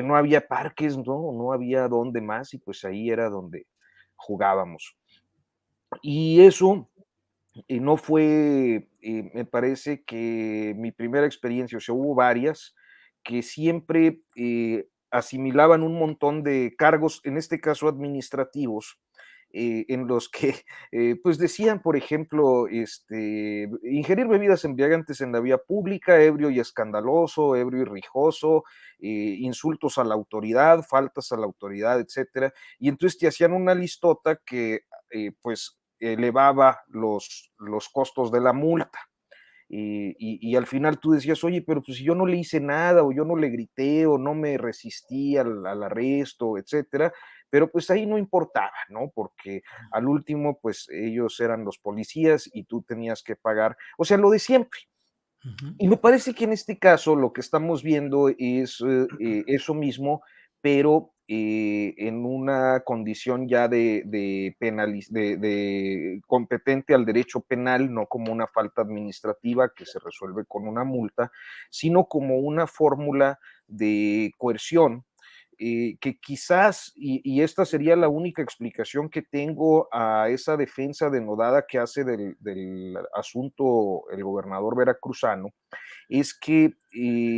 no había parques, no había dónde más, y pues ahí era donde jugábamos. Y eso no fue, me parece que mi primera experiencia, o sea, hubo varias que siempre asimilaban un montón de cargos, en este caso administrativos, en los que pues decían, por ejemplo, ingerir bebidas embriagantes en la vía pública, ebrio y escandaloso, ebrio y rijoso, insultos a la autoridad, faltas a la autoridad, etcétera. Y entonces te hacían una listota que pues elevaba los costos de la multa. Y al final tú decías, oye, pero pues si yo no le hice nada, o yo no le grité, o no me resistí al arresto, etcétera, pero pues ahí no importaba, ¿no? Porque al último, pues ellos eran los policías y tú tenías que pagar, o sea, lo de siempre. Ujú. Y me parece que en este caso lo que estamos viendo es eso mismo, pero en una condición ya de competente al derecho penal, no como una falta administrativa que se resuelve con una multa, sino como una fórmula de coerción que quizás, y esta sería la única explicación que tengo a esa defensa denodada que hace del asunto el gobernador veracruzano, es que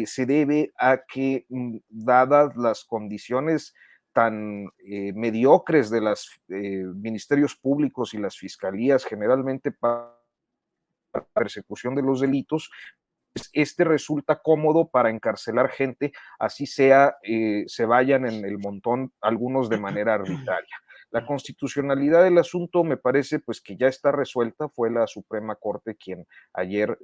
se debe a que, dadas las condiciones tan mediocres de los ministerios públicos y las fiscalías generalmente para la persecución de los delitos, este resulta cómodo para encarcelar gente, así sea, se vayan en el montón algunos de manera arbitraria. La constitucionalidad del asunto me parece pues que ya está resuelta, fue la Suprema Corte quien ayer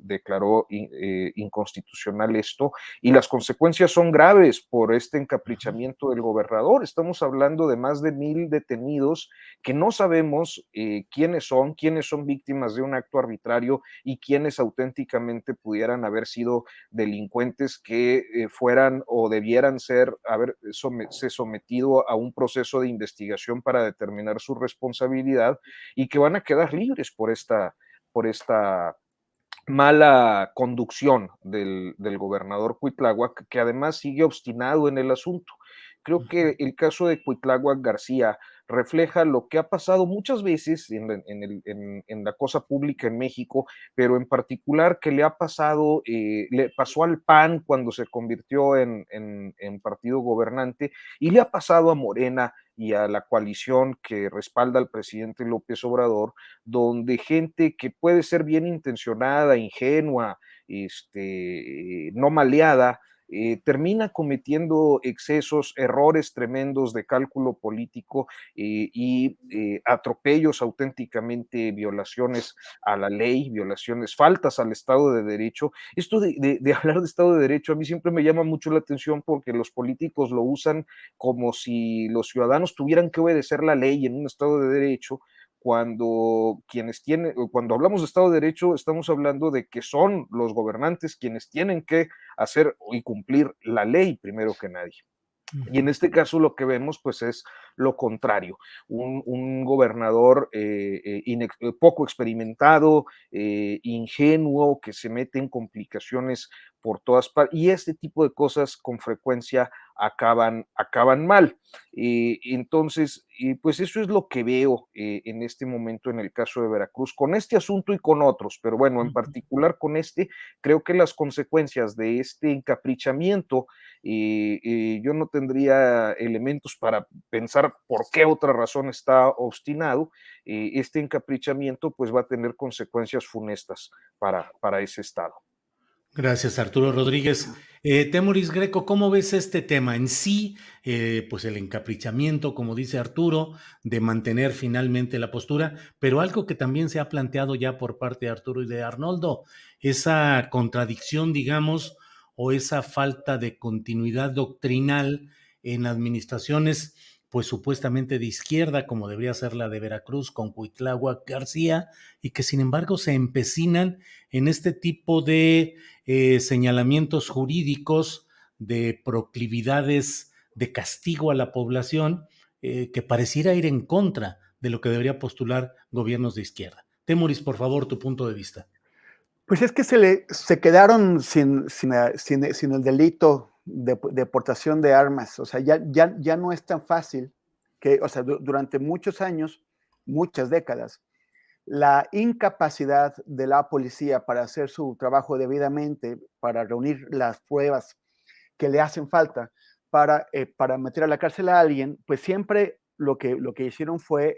declaró inconstitucional esto, y las consecuencias son graves por este encaprichamiento del gobernador. Estamos hablando de más de 1,000 detenidos que no sabemos quiénes son víctimas de un acto arbitrario y quiénes auténticamente pudieran haber sido delincuentes que fueran o debieran haberse sometido a un proceso de investigación para determinar su responsabilidad y que van a quedar libres por esta mala conducción del gobernador Cuitláhuac, que además sigue obstinado en el asunto. Creo que el caso de Cuitláhuac García refleja lo que ha pasado muchas veces en la cosa pública en México, pero en particular que le pasó al PAN cuando se convirtió en partido gobernante, y le ha pasado a Morena y a la coalición que respalda al presidente López Obrador, donde gente que puede ser bien intencionada, ingenua, no maleada, termina cometiendo excesos, errores tremendos de cálculo político y atropellos, auténticamente violaciones a la ley, faltas al Estado de Derecho. Esto de hablar de Estado de Derecho a mí siempre me llama mucho la atención porque los políticos lo usan como si los ciudadanos tuvieran que obedecer la ley en un Estado de Derecho, cuando hablamos de Estado de Derecho, estamos hablando de que son los gobernantes quienes tienen que hacer y cumplir la ley primero que nadie. Y en este caso lo que vemos pues es lo contrario, un gobernador poco experimentado, ingenuo, que se mete en complicaciones por todas partes, y este tipo de cosas con frecuencia acaban mal. Entonces, pues eso es lo que veo en este momento en el caso de Veracruz, con este asunto y con otros, pero bueno, en particular con creo que las consecuencias de este encaprichamiento, yo no tendría elementos para pensar por qué otra razón está obstinado. Este encaprichamiento pues va a tener consecuencias funestas para ese estado. Gracias, Arturo Rodríguez. Temoris Greco, ¿cómo ves este tema en sí? Pues el encaprichamiento, como dice Arturo, de mantener finalmente la postura, pero algo que también se ha planteado ya por parte de Arturo y de Arnoldo, esa contradicción, digamos, o esa falta de continuidad doctrinal en administraciones, pues supuestamente de izquierda, como debería ser la de Veracruz con Cuitláhuac García, y que sin embargo se empecinan en este tipo de señalamientos jurídicos, de proclividades de castigo a la población, que pareciera ir en contra de lo que debería postular gobiernos de izquierda. Temoris, por favor, tu punto de vista. Pues es que se quedaron sin el delito de portación de armas. O sea, ya no es tan fácil que, o sea, durante muchos años, muchas décadas, la incapacidad de la policía para hacer su trabajo debidamente, para reunir las pruebas que le hacen falta para meter a la cárcel a alguien, pues siempre lo que hicieron fue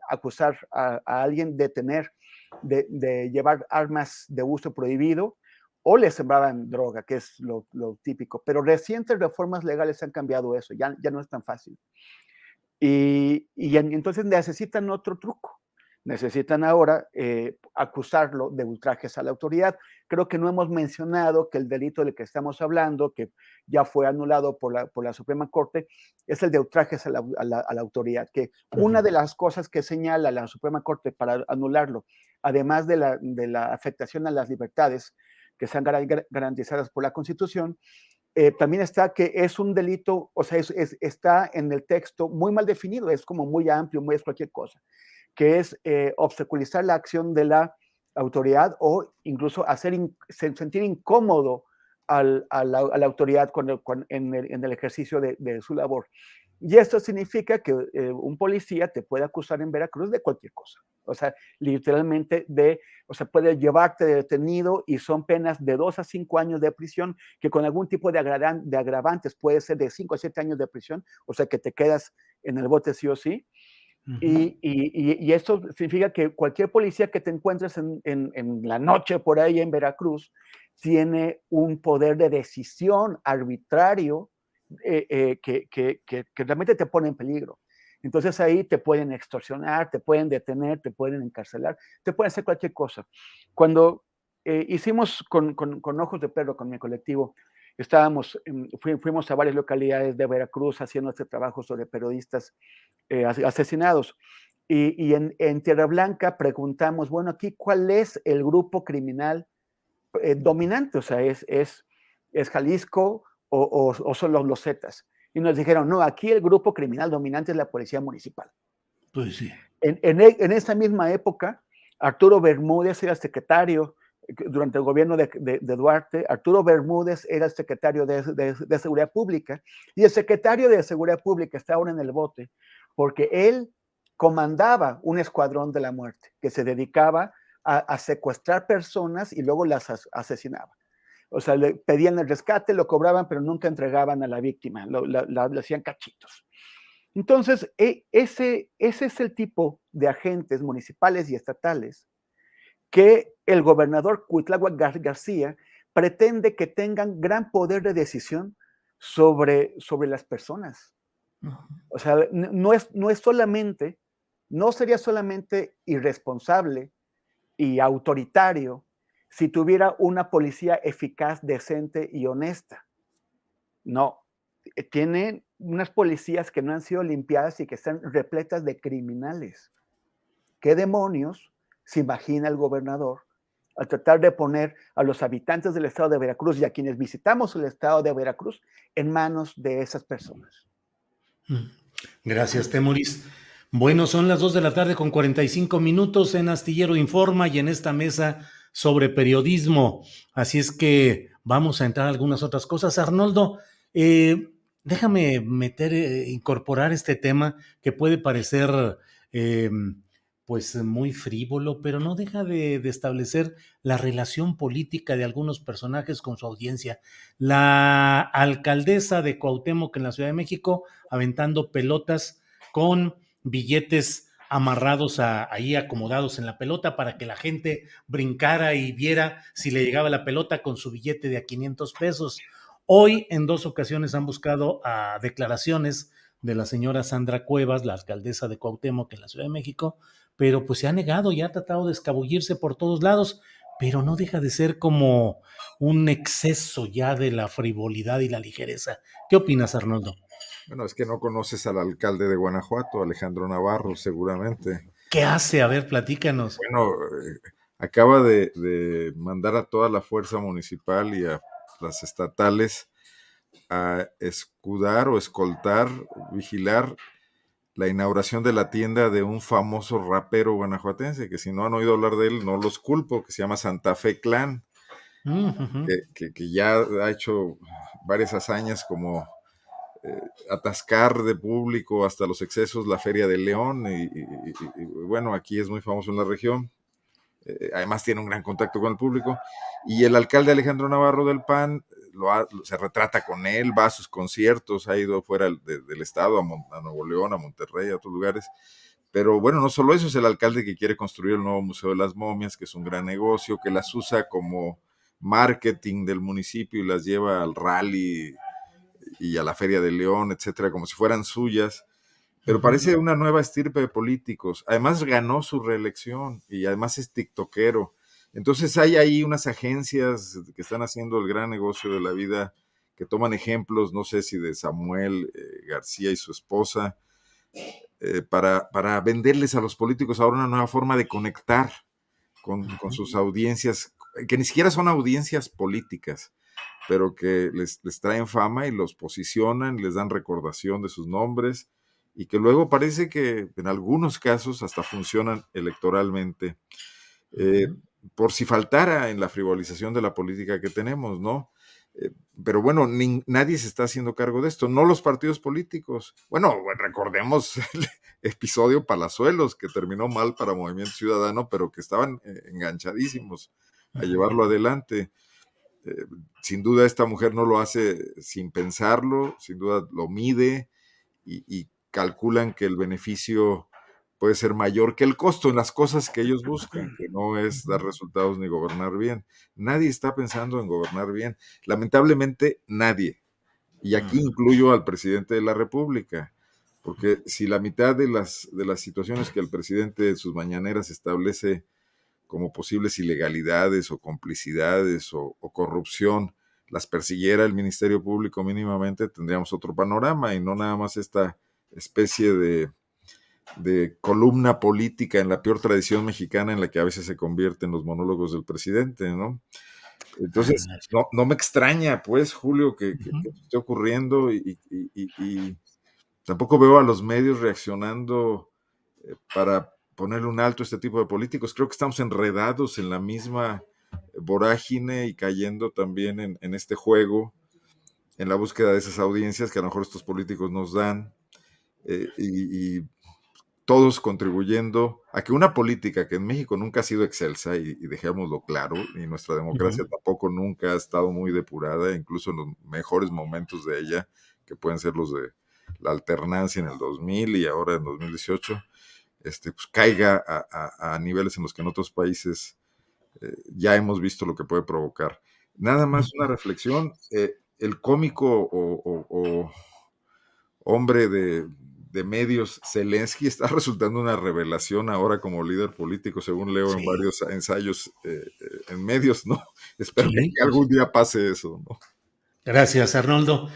acusar a alguien de llevar armas de uso prohibido, o le sembraban droga, que es lo típico. Pero recientes reformas legales han cambiado eso, ya no es tan fácil. Y entonces necesitan otro truco. Necesitan ahora acusarlo de ultrajes a la autoridad. Creo que no hemos mencionado que el delito del que estamos hablando, que ya fue anulado por la Suprema Corte, es el de ultrajes a la autoridad, que una de las cosas que señala la Suprema Corte para anularlo, además de la afectación a las libertades que sean garantizadas por la Constitución, también está que es un delito, o sea, está en el texto muy mal definido, es como muy amplio, muy es cualquier cosa, que es obstaculizar la acción de la autoridad o incluso sentir incómodo a la autoridad en el ejercicio de su labor. Y esto significa que un policía te puede acusar en Veracruz de cualquier cosa. O sea, literalmente puede llevarte detenido y son penas de 2 a 5 años de prisión, que con algún tipo de agravantes puede ser de 5 a 7 años de prisión, o sea, que te quedas en el bote sí o sí. Ujú. Y esto significa que cualquier policía que te encuentres en la noche por ahí en Veracruz tiene un poder de decisión arbitrario que realmente te pone en peligro. Entonces ahí te pueden extorsionar, te pueden detener, te pueden encarcelar, te pueden hacer cualquier cosa. Cuando hicimos con Ojos de Perro, con mi colectivo, fuimos a varias localidades de Veracruz haciendo este trabajo sobre periodistas asesinados. Y en Tierra Blanca preguntamos, bueno, aquí, ¿cuál es el grupo criminal dominante? O sea, ¿es Jalisco o son los Zetas? Y nos dijeron, no, aquí el grupo criminal dominante es la policía municipal. Pues sí. En esa misma época, Arturo Bermúdez era secretario durante el gobierno de Duarte. Arturo Bermúdez era el secretario de Seguridad Pública, y el secretario de Seguridad Pública está ahora en el bote porque él comandaba un escuadrón de la muerte que se dedicaba a secuestrar personas y luego las asesinaba. O sea, le pedían el rescate, lo cobraban, pero nunca entregaban a la víctima, lo hacían cachitos. Entonces, ese es el tipo de agentes municipales y estatales que el gobernador Cuitláhuac García pretende que tengan gran poder de decisión sobre las personas. O sea, no sería solamente irresponsable y autoritario si tuviera una policía eficaz, decente y honesta. No, tienen unas policías que no han sido limpiadas y que están repletas de criminales. ¿Qué demonios se imagina el gobernador al tratar de poner a los habitantes del estado de Veracruz y a quienes visitamos el estado de Veracruz en manos de esas personas? Gracias, Temoris. Bueno, son las 2 de la tarde con 45 minutos en Astillero Informa y en esta mesa sobre periodismo. Así es que vamos a entrar a algunas otras cosas. Arnoldo, déjame incorporar este tema que puede parecer eh, pues muy frívolo, pero no deja de establecer la relación política de algunos personajes con su audiencia. La alcaldesa de Cuauhtémoc en la Ciudad de México aventando pelotas con billetes amarrados ahí acomodados en la pelota para que la gente brincara y viera si le llegaba la pelota con su billete de a 500 pesos. Hoy en 2 ocasiones han buscado a declaraciones de la señora Sandra Cuevas, la alcaldesa de Cuauhtémoc en la Ciudad de México, pero pues se ha negado y ha tratado de escabullirse por todos lados, pero no deja de ser como un exceso ya de la frivolidad y la ligereza. ¿Qué opinas, Arnoldo? Bueno, es que no conoces al alcalde de Guanajuato, Alejandro Navarro, seguramente. ¿Qué hace? A ver, platícanos. Bueno, acaba de mandar a toda la fuerza municipal y a las estatales a escudar o escoltar, vigilar la inauguración de la tienda de un famoso rapero guanajuatense, que si no han oído hablar de él, no los culpo, que se llama Santa Fe Clan, Uh-huh. que ya ha hecho varias hazañas como atascar de público hasta los excesos la Feria de León, y bueno, aquí es muy famoso en la región. Además tiene un gran contacto con el público, y el alcalde Alejandro Navarro del PAN se retrata con él, va a sus conciertos, ha ido fuera del estado, a Nuevo León, a Monterrey, a otros lugares. Pero bueno, no solo eso, es el alcalde que quiere construir el nuevo Museo de las Momias, que es un gran negocio, que las usa como marketing del municipio y las lleva al rally y a la Feria de León, etcétera, como si fueran suyas. Pero parece una nueva estirpe de políticos. Además ganó su reelección y además es tiktokero. Entonces hay ahí unas agencias que están haciendo el gran negocio de la vida, que toman ejemplos, no sé si de Samuel García y su esposa, para venderles a los políticos ahora una nueva forma de conectar con sus audiencias, que ni siquiera son audiencias políticas, pero que les traen fama y los posicionan, les dan recordación de sus nombres, y que luego parece que en algunos casos hasta funcionan electoralmente. Eh, por si faltara en la frivolización de la política que tenemos, ¿no? pero bueno, nadie se está haciendo cargo de esto, no los partidos políticos. Bueno, recordemos el episodio Palazuelos, que terminó mal para Movimiento Ciudadano, pero que estaban enganchadísimos a llevarlo adelante. Sin duda esta mujer no lo hace sin pensarlo, sin duda lo mide y calculan que el beneficio puede ser mayor que el costo en las cosas que ellos buscan, que no es dar resultados ni gobernar bien. Nadie está pensando en gobernar bien. Lamentablemente, nadie. Y aquí incluyo al presidente de la República, porque si la mitad de las situaciones que el presidente en sus mañaneras establece como posibles ilegalidades o complicidades o corrupción las persiguiera el Ministerio Público mínimamente, tendríamos otro panorama y no nada más esta especie de columna política en la peor tradición mexicana en la que a veces se convierten los monólogos del presidente, ¿no? Entonces, no me extraña, pues, Julio, que esté ocurriendo y tampoco veo a los medios reaccionando para ponerle un alto a este tipo de políticos. Creo que estamos enredados en la misma vorágine y cayendo también en este juego, en la búsqueda de esas audiencias que a lo mejor estos políticos nos dan, y todos contribuyendo a que una política que en México nunca ha sido excelsa, y dejémoslo claro, y nuestra democracia tampoco nunca ha estado muy depurada, incluso en los mejores momentos de ella, que pueden ser los de la alternancia en el 2000 y ahora en 2018, pues caiga a niveles en los que en otros países ya hemos visto lo que puede provocar. Nada más una reflexión, el cómico o hombre de medios, Zelensky, está resultando una revelación ahora como líder político, según leo en varios ensayos en medios, ¿no? Espero que algún día pase eso, ¿no? Gracias, Arnoldo.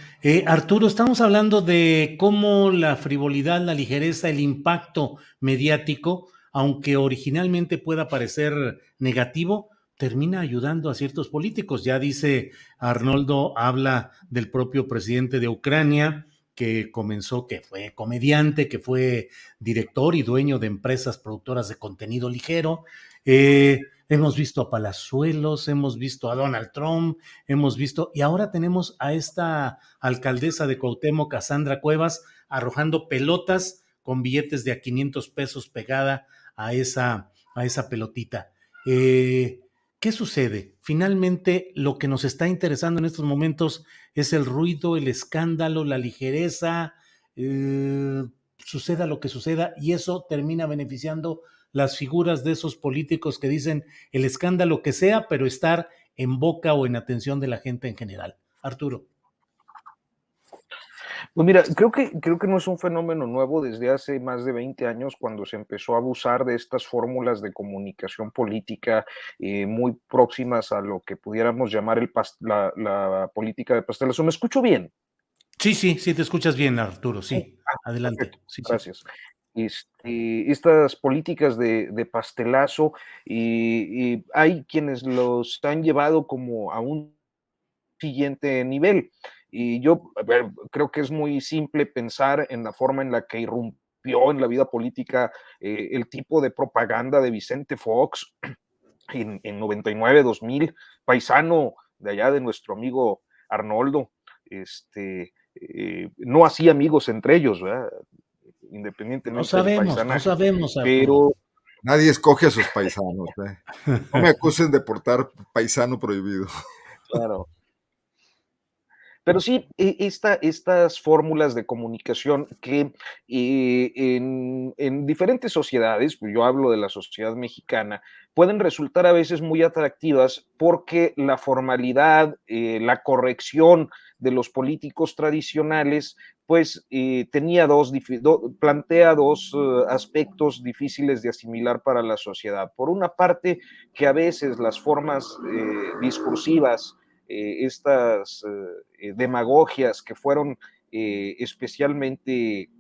Arturo, estamos hablando de cómo la frivolidad, la ligereza, el impacto mediático, aunque originalmente pueda parecer negativo, termina ayudando a ciertos políticos. Ya dice Arnoldo, habla del propio presidente de Ucrania, que comenzó, que fue comediante, que fue director y dueño de empresas productoras de contenido ligero. Hemos visto a Palazuelos, hemos visto a Donald Trump, hemos visto, y ahora tenemos a esta alcaldesa de Cuauhtémoc, Cassandra Cuevas, arrojando pelotas con billetes de a 500 pesos pegada a esa pelotita. ¿Qué sucede? Finalmente, lo que nos está interesando en estos momentos es el ruido, el escándalo, la ligereza, suceda lo que suceda, y eso termina beneficiando las figuras de esos políticos que dicen el escándalo que sea, pero estar en boca o en atención de la gente en general. Arturo. Pues mira, creo que no es un fenómeno nuevo desde hace más de 20 años, cuando se empezó a abusar de estas fórmulas de comunicación política muy próximas a lo que pudiéramos llamar la política de pastelazo. ¿Me escucho bien? Sí, te escuchas bien, Arturo, sí. Adelante. Perfecto, Sí. gracias. Estas políticas de pastelazo, y hay quienes los han llevado como a un siguiente nivel. Y yo creo que es muy simple pensar en la forma en la que irrumpió en la vida política el tipo de propaganda de Vicente Fox en 99, 2000, paisano de allá de nuestro amigo Arnoldo. No hacía amigos entre ellos, ¿verdad? Independientemente del paisanaje. No sabemos, Arturo. Pero nadie escoge a sus paisanos, No me acusen de portar paisano prohibido. Claro. Pero sí, estas fórmulas de comunicación que en diferentes sociedades, pues yo hablo de la sociedad mexicana, pueden resultar a veces muy atractivas porque la formalidad, la corrección de los políticos tradicionales, pues plantea dos aspectos difíciles de asimilar para la sociedad. Por una parte, que a veces las formas discursivas, estas demagogias que fueron especialmente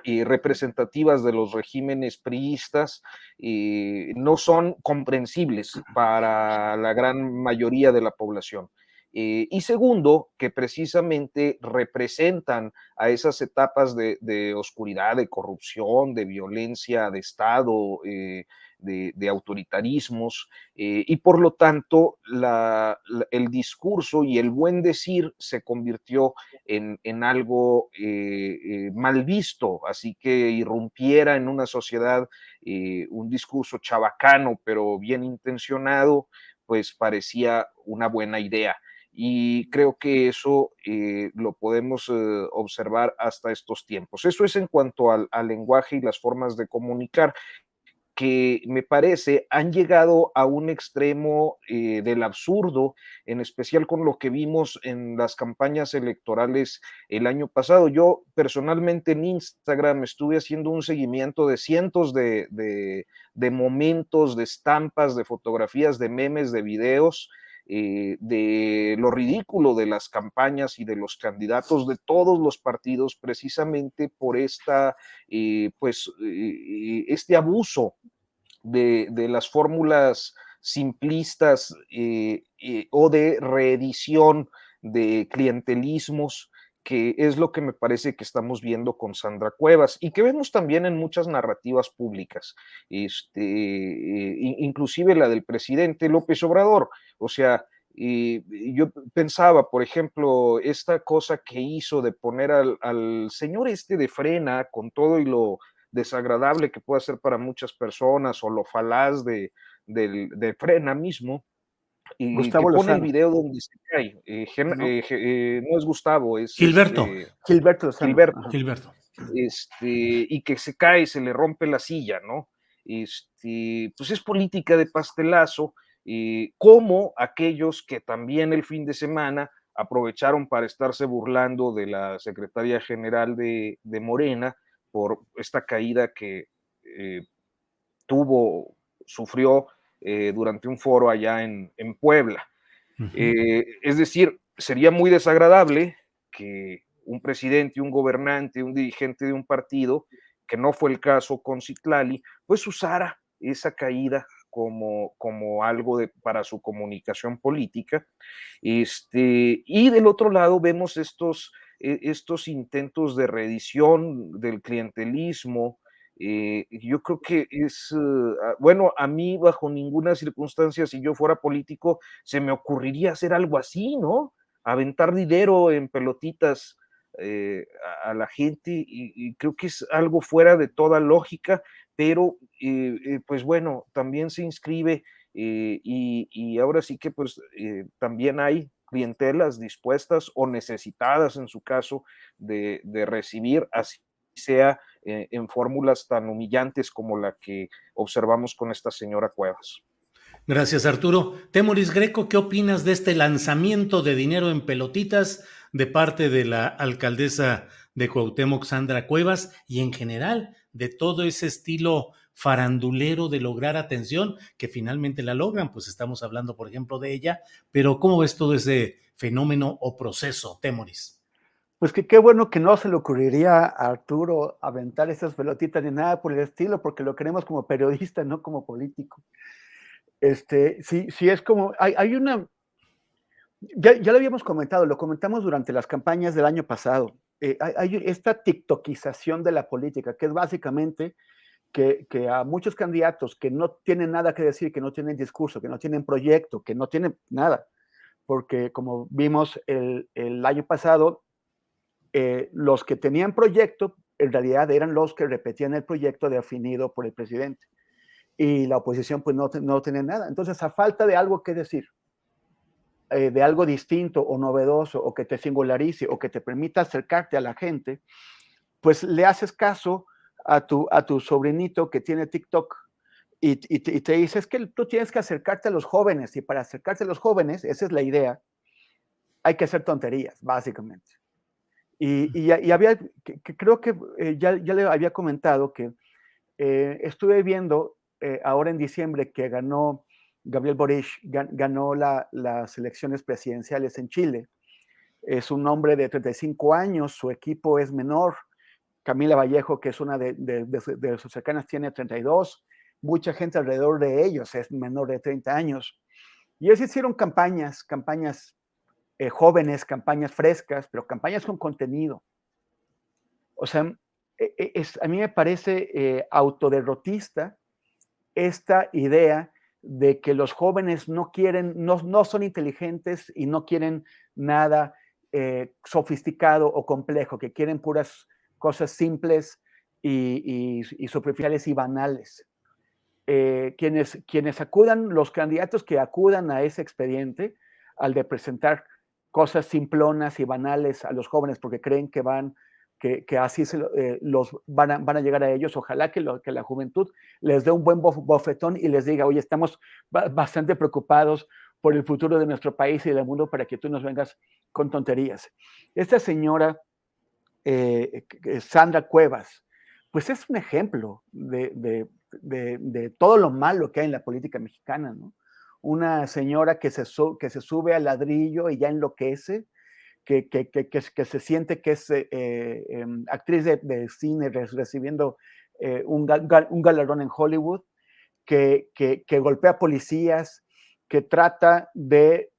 representativas de los regímenes priistas, no son comprensibles para la gran mayoría de la población. Y segundo, que precisamente representan a esas etapas de oscuridad, de corrupción, de violencia de Estado, de autoritarismos, y por lo tanto el discurso y el buen decir se convirtió en algo mal visto, así que irrumpiera en una sociedad un discurso chabacano pero bien intencionado, pues parecía una buena idea. Y creo que eso lo podemos observar hasta estos tiempos. Eso es en cuanto al lenguaje y las formas de comunicar, que me parece han llegado a un extremo del absurdo, en especial con lo que vimos en las campañas electorales el año pasado. Yo personalmente en Instagram estuve haciendo un seguimiento de cientos de momentos, de estampas, de fotografías, de memes, de videos, de lo ridículo de las campañas y de los candidatos de todos los partidos, precisamente por este abuso de las fórmulas simplistas o de reedición de clientelismos, que es lo que me parece que estamos viendo con Sandra Cuevas y que vemos también en muchas narrativas públicas, inclusive la del presidente López Obrador. O sea, yo pensaba, por ejemplo, esta cosa que hizo de poner al señor de Frena, con todo y lo desagradable que puede ser para muchas personas, o lo falaz de Frena mismo, y que Gustavo pone el Lozano. video donde se cae. ¿No? No es Gustavo, es Gilberto. Gilberto Lozano. Gilberto. Gilberto. Y que se cae, se le rompe la silla, ¿no? Pues es política de pastelazo, como aquellos que también el fin de semana aprovecharon para estarse burlando de la secretaria general de Morena por esta caída que sufrió durante un foro allá en Puebla. Es decir, sería muy desagradable que un presidente, un gobernante, un dirigente de un partido, que no fue el caso con Citlali, pues usara esa caída como algo para su comunicación política. Y del otro lado vemos estos intentos de reedición del clientelismo. Yo creo que bueno, a mí bajo ninguna circunstancia, si yo fuera político, se me ocurriría hacer algo así, ¿no? Aventar dinero en pelotitas a la gente, y creo que es algo fuera de toda lógica, pero pues bueno, también se inscribe y ahora sí que pues también hay clientelas dispuestas o necesitadas en su caso de recibir, así sea en fórmulas tan humillantes como la que observamos con esta señora Cuevas. Gracias, Arturo. Temoris Greco, ¿qué opinas de este lanzamiento de dinero en pelotitas de parte de la alcaldesa de Cuauhtémoc, Sandra Cuevas, y en general de todo ese estilo farandulero de lograr atención, que finalmente la logran? Pues estamos hablando, por ejemplo, de ella, pero ¿cómo ves todo ese fenómeno o proceso, Temoris? Pues que qué bueno que no se le ocurriría a Arturo aventar esas pelotitas ni nada por el estilo, porque lo queremos como periodista, no como político. Sí es como, hay una, ya lo habíamos comentado, lo comentamos durante las campañas del año pasado. Hay esta tiktokización de la política, que es básicamente que a muchos candidatos que no tienen nada que decir, que no tienen discurso, que no tienen proyecto, que no tienen nada, porque como vimos el año pasado, los que tenían proyecto en realidad eran los que repetían el proyecto definido por el presidente. Y la oposición pues no tenía nada. Entonces, a falta de algo que decir, de algo distinto o novedoso, o que te singularice, o que te permita acercarte a la gente, pues le haces caso a tu sobrinito que tiene TikTok y te dice, es que tú tienes que acercarte a los jóvenes, y para acercarse a los jóvenes, esa es la idea, hay que hacer tonterías, básicamente. Y había, creo que ya le había comentado que estuve viendo ahora en diciembre que ganó Gabriel Boric, ganó las elecciones presidenciales en Chile. Es un hombre de 35 años, su equipo es menor. Camila Vallejo, que es una de sus cercanas, tiene 32. Mucha gente alrededor de ellos es menor de 30 años. Y ellos hicieron campañas jóvenes, campañas frescas, pero campañas con contenido. O sea, a mí me parece autoderrotista esta idea de que los jóvenes no quieren, no son inteligentes y no quieren nada sofisticado o complejo, que quieren puras cosas simples y superficiales y banales. Quienes acudan, los candidatos que acudan a ese expediente, al de presentar cosas simplonas y banales a los jóvenes porque creen que así los van a llegar a ellos, ojalá que la juventud les dé un buen bofetón y les diga, oye, estamos bastante preocupados por el futuro de nuestro país y del mundo para que tú nos vengas con tonterías. Esta señora, Sandra Cuevas, pues es un ejemplo de todo lo malo que hay en la política mexicana, ¿no? Una señora que se sube al ladrillo y ya enloquece, que se siente que es actriz de cine recibiendo un galardón en Hollywood, que golpea policías, que trata de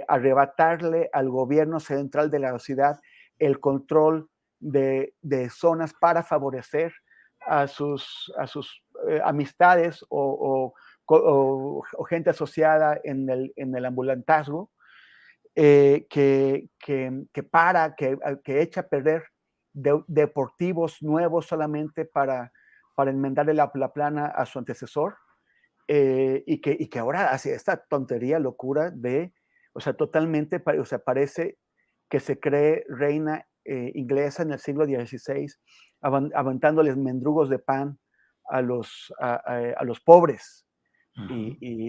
arrebatarle al gobierno central de la ciudad el control de zonas para favorecer a sus amistades o gente asociada en el ambulantazgo, que echa a perder deportivos nuevos solamente para enmendarle la plana a su antecesor, y que ahora hace esta tontería, locura o sea, totalmente, o sea, parece que se cree reina inglesa en el siglo XVI, aventándoles mendrugos de pan a los pobres.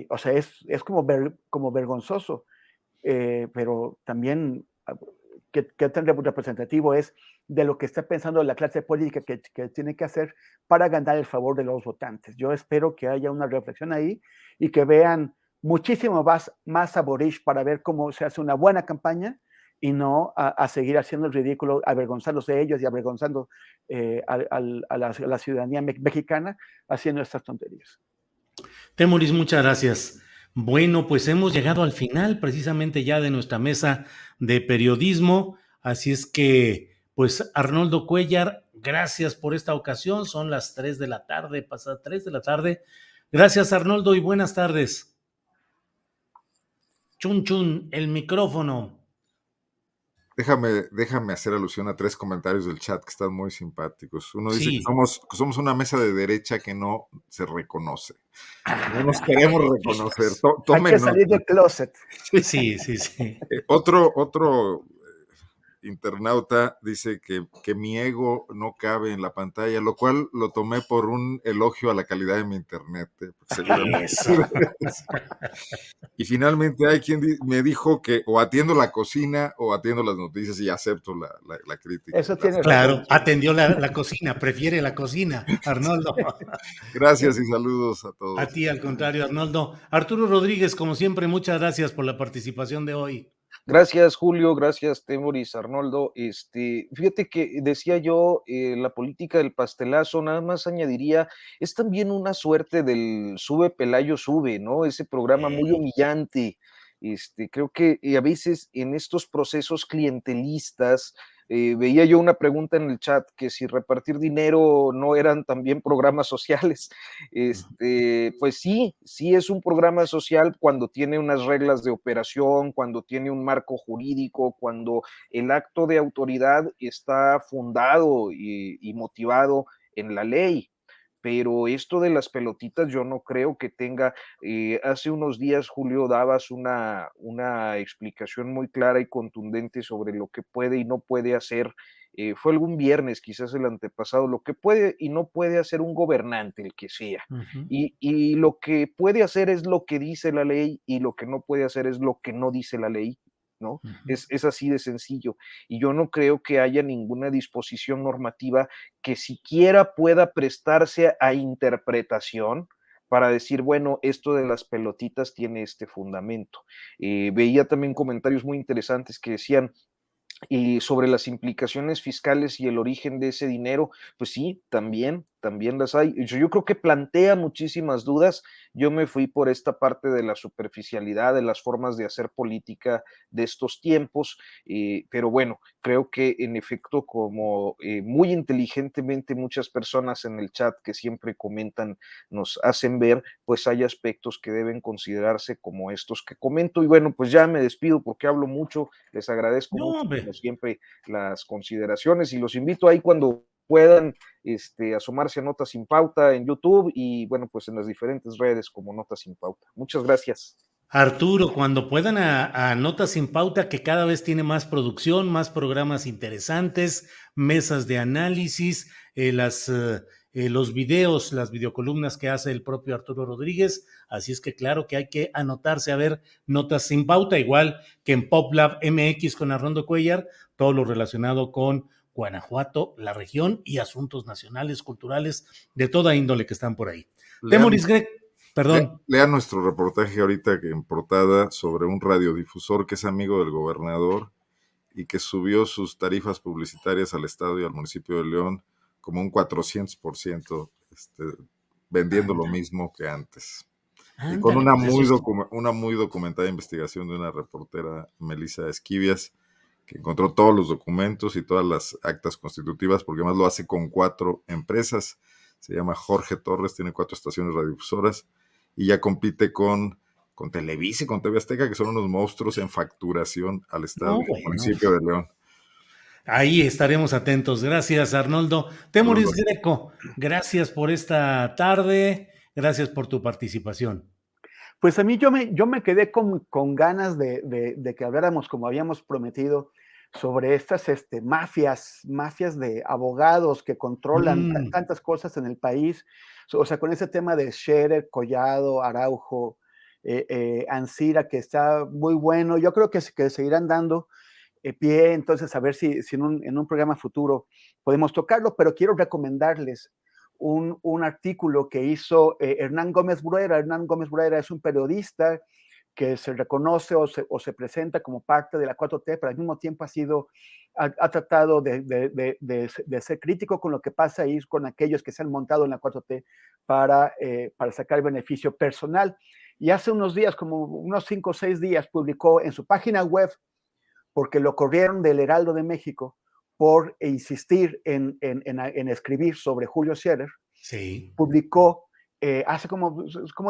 O sea, es como vergonzoso, pero también qué tan representativo es de lo que está pensando la clase política que tiene que hacer para ganar el favor de los votantes. Yo espero que haya una reflexión ahí y que vean muchísimo más a Boric para ver cómo se hace una buena campaña y no a seguir haciendo el ridículo, avergonzándose de ellos y avergonzando a la ciudadanía mexicana haciendo estas tonterías. Temoris, muchas gracias. Bueno, pues hemos llegado al final precisamente ya de nuestra mesa de periodismo, así es que, pues Arnoldo Cuéllar, gracias por esta ocasión, son las 3 de la tarde, pasadas 3 de la tarde. Gracias Arnoldo y buenas tardes. Chun chun, el micrófono. Déjame hacer alusión a 3 comentarios del chat que están muy simpáticos. Uno dice Sí. que somos una mesa de derecha que no se reconoce. No nos queremos reconocer. Hay que salir del closet. Sí. Otro internauta dice que mi ego no cabe en la pantalla, lo cual lo tomé por un elogio a la calidad de mi internet. Y finalmente hay quien me dijo que o atiendo la cocina o atiendo las noticias y acepto la crítica. Eso tiene Claro, razón. atendió la cocina, prefiere la cocina, Arnoldo. Gracias y saludos a todos. A ti, al contrario, Arnoldo. Arturo Rodríguez, como siempre, muchas gracias por la participación de hoy. Gracias, Julio, gracias, Temoris, Arnoldo. Fíjate que decía yo, la política del pastelazo, nada más añadiría, es también una suerte del sube Pelayo sube, ¿no? Ese programa muy humillante. Creo que a veces en estos procesos clientelistas, veía yo una pregunta en el chat que si repartir dinero no eran también programas sociales. Pues sí es un programa social cuando tiene unas reglas de operación, cuando tiene un marco jurídico, cuando el acto de autoridad está fundado y motivado en la ley. Pero esto de las pelotitas yo no creo que tenga, hace unos días, Julio, dabas una explicación muy clara y contundente sobre lo que puede y no puede hacer, fue algún viernes, quizás el antepasado, lo que puede y no puede hacer un gobernante, el que sea. Y lo que puede hacer es lo que dice la ley y lo que no puede hacer es lo que no dice la ley, ¿no? Es así de sencillo. Y yo no creo que haya ninguna disposición normativa que siquiera pueda prestarse a interpretación para decir, bueno, esto de las pelotitas tiene este fundamento. Veía también comentarios muy interesantes que decían, sobre las implicaciones fiscales y el origen de ese dinero, pues sí, también también las hay. Yo creo que plantea muchísimas dudas. Yo me fui por esta parte de la superficialidad, de las formas de hacer política de estos tiempos, pero bueno, creo que en efecto, como muy inteligentemente muchas personas en el chat que siempre comentan nos hacen ver, pues hay aspectos que deben considerarse como estos que comento. Y bueno, pues ya me despido porque hablo mucho, les agradezco No, mucho hombre. como siempre las consideraciones y los invito ahí cuando puedan asomarse a Notas Sin Pauta en YouTube y bueno, pues en las diferentes redes como Notas Sin Pauta. Muchas gracias. Arturo, cuando puedan a Notas Sin Pauta, que cada vez tiene más producción, más programas interesantes, mesas de análisis, los videos, las videocolumnas que hace el propio Arturo Rodríguez. Así es que claro que hay que anotarse a ver Notas Sin Pauta, igual que en PopLab MX con Arnoldo Cuellar, todo lo relacionado con Guanajuato, la región y asuntos nacionales, culturales, de toda índole que están por ahí. Lean, Temoris Greg, perdón. lean nuestro reportaje ahorita que en portada sobre un radiodifusor que es amigo del gobernador y que subió sus tarifas publicitarias al estado y al municipio de León como un 400%, vendiendo lo mismo que antes. Y con Ándale, pues eso es. una muy documentada investigación de una reportera, Melissa Esquivias, que encontró todos los documentos y todas las actas constitutivas, porque además lo hace con 4 empresas. Se llama Jorge Torres, tiene 4 estaciones radiodifusoras y ya compite con Televisa y con TV Azteca, que son unos monstruos en facturación al estado No, y al bueno. municipio de León. Ahí estaremos atentos. Gracias, Arnoldo. Temoris Saludos. Greco, gracias por esta tarde. Gracias por tu participación. Pues a mí yo me quedé con ganas de que habláramos, como habíamos prometido, sobre estas mafias de abogados que controlan tantas cosas en el país. O sea, con ese tema de Scherer, Collado, Araujo, Ancira, que está muy bueno. Yo creo que seguirán dando pie, entonces a ver si en un programa futuro podemos tocarlo, pero quiero recomendarles un artículo que hizo Hernán Gómez Bruera. Hernán Gómez Bruera es un periodista que se reconoce o se presenta como parte de la 4T, pero al mismo tiempo ha tratado de ser crítico con lo que pasa ahí, con aquellos que se han montado en la 4T para sacar beneficio personal. Y hace unos días, como unos 5 o 6 días, publicó en su página web, porque lo corrieron del Heraldo de México por insistir en escribir sobre Julio Scherer. Sí. Publicó hace como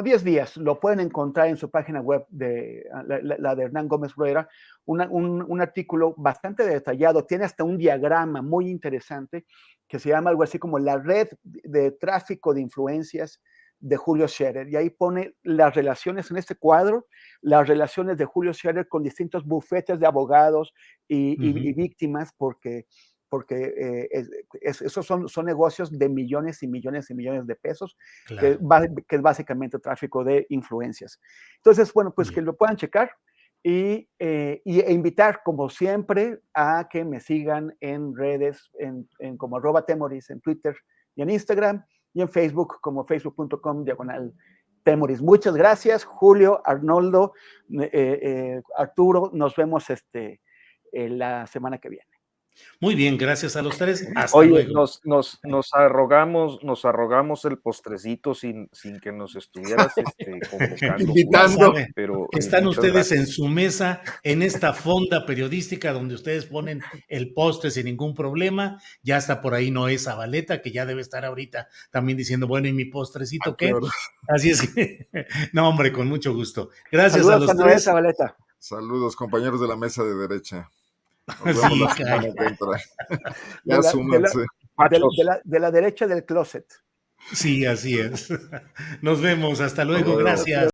10 días, lo pueden encontrar en su página web, la de Hernán Gómez Bruera, un artículo bastante detallado, tiene hasta un diagrama muy interesante que se llama algo así como la red de tráfico de influencias de Julio Scherer, y ahí pone las relaciones en este cuadro, las relaciones de Julio Scherer con distintos bufetes de abogados y víctimas, porque esos son negocios de millones y millones y millones de pesos, claro, que es básicamente tráfico de influencias. Entonces, bueno, pues que lo puedan checar e invitar, como siempre, a que me sigan en redes, como @Temoris, en Twitter y en Instagram, y en Facebook como facebook.com/Temoris. Muchas gracias, Julio, Arnoldo, Arturo. Nos vemos la semana que viene. Muy bien, gracias a los 3. Hasta Oye, luego. nos arrogamos el postrecito sin que nos estuvieras convocando. Invitando. Pero están ustedes en su mesa, en esta fonda periodística donde ustedes ponen el postre sin ningún problema. Ya está por ahí Noé Zabaleta, que ya debe estar ahorita también diciendo, bueno, ¿y mi postrecito qué? Claro. Así es que, no, hombre, con mucho gusto. Gracias. Saludos a los 3. Noé Zabaleta. Saludos, compañeros de la mesa de derecha. Nos vemos la semana que entra. Ya súmense. De la derecha del closet. Sí, así es. Nos vemos. Hasta luego. Gracias.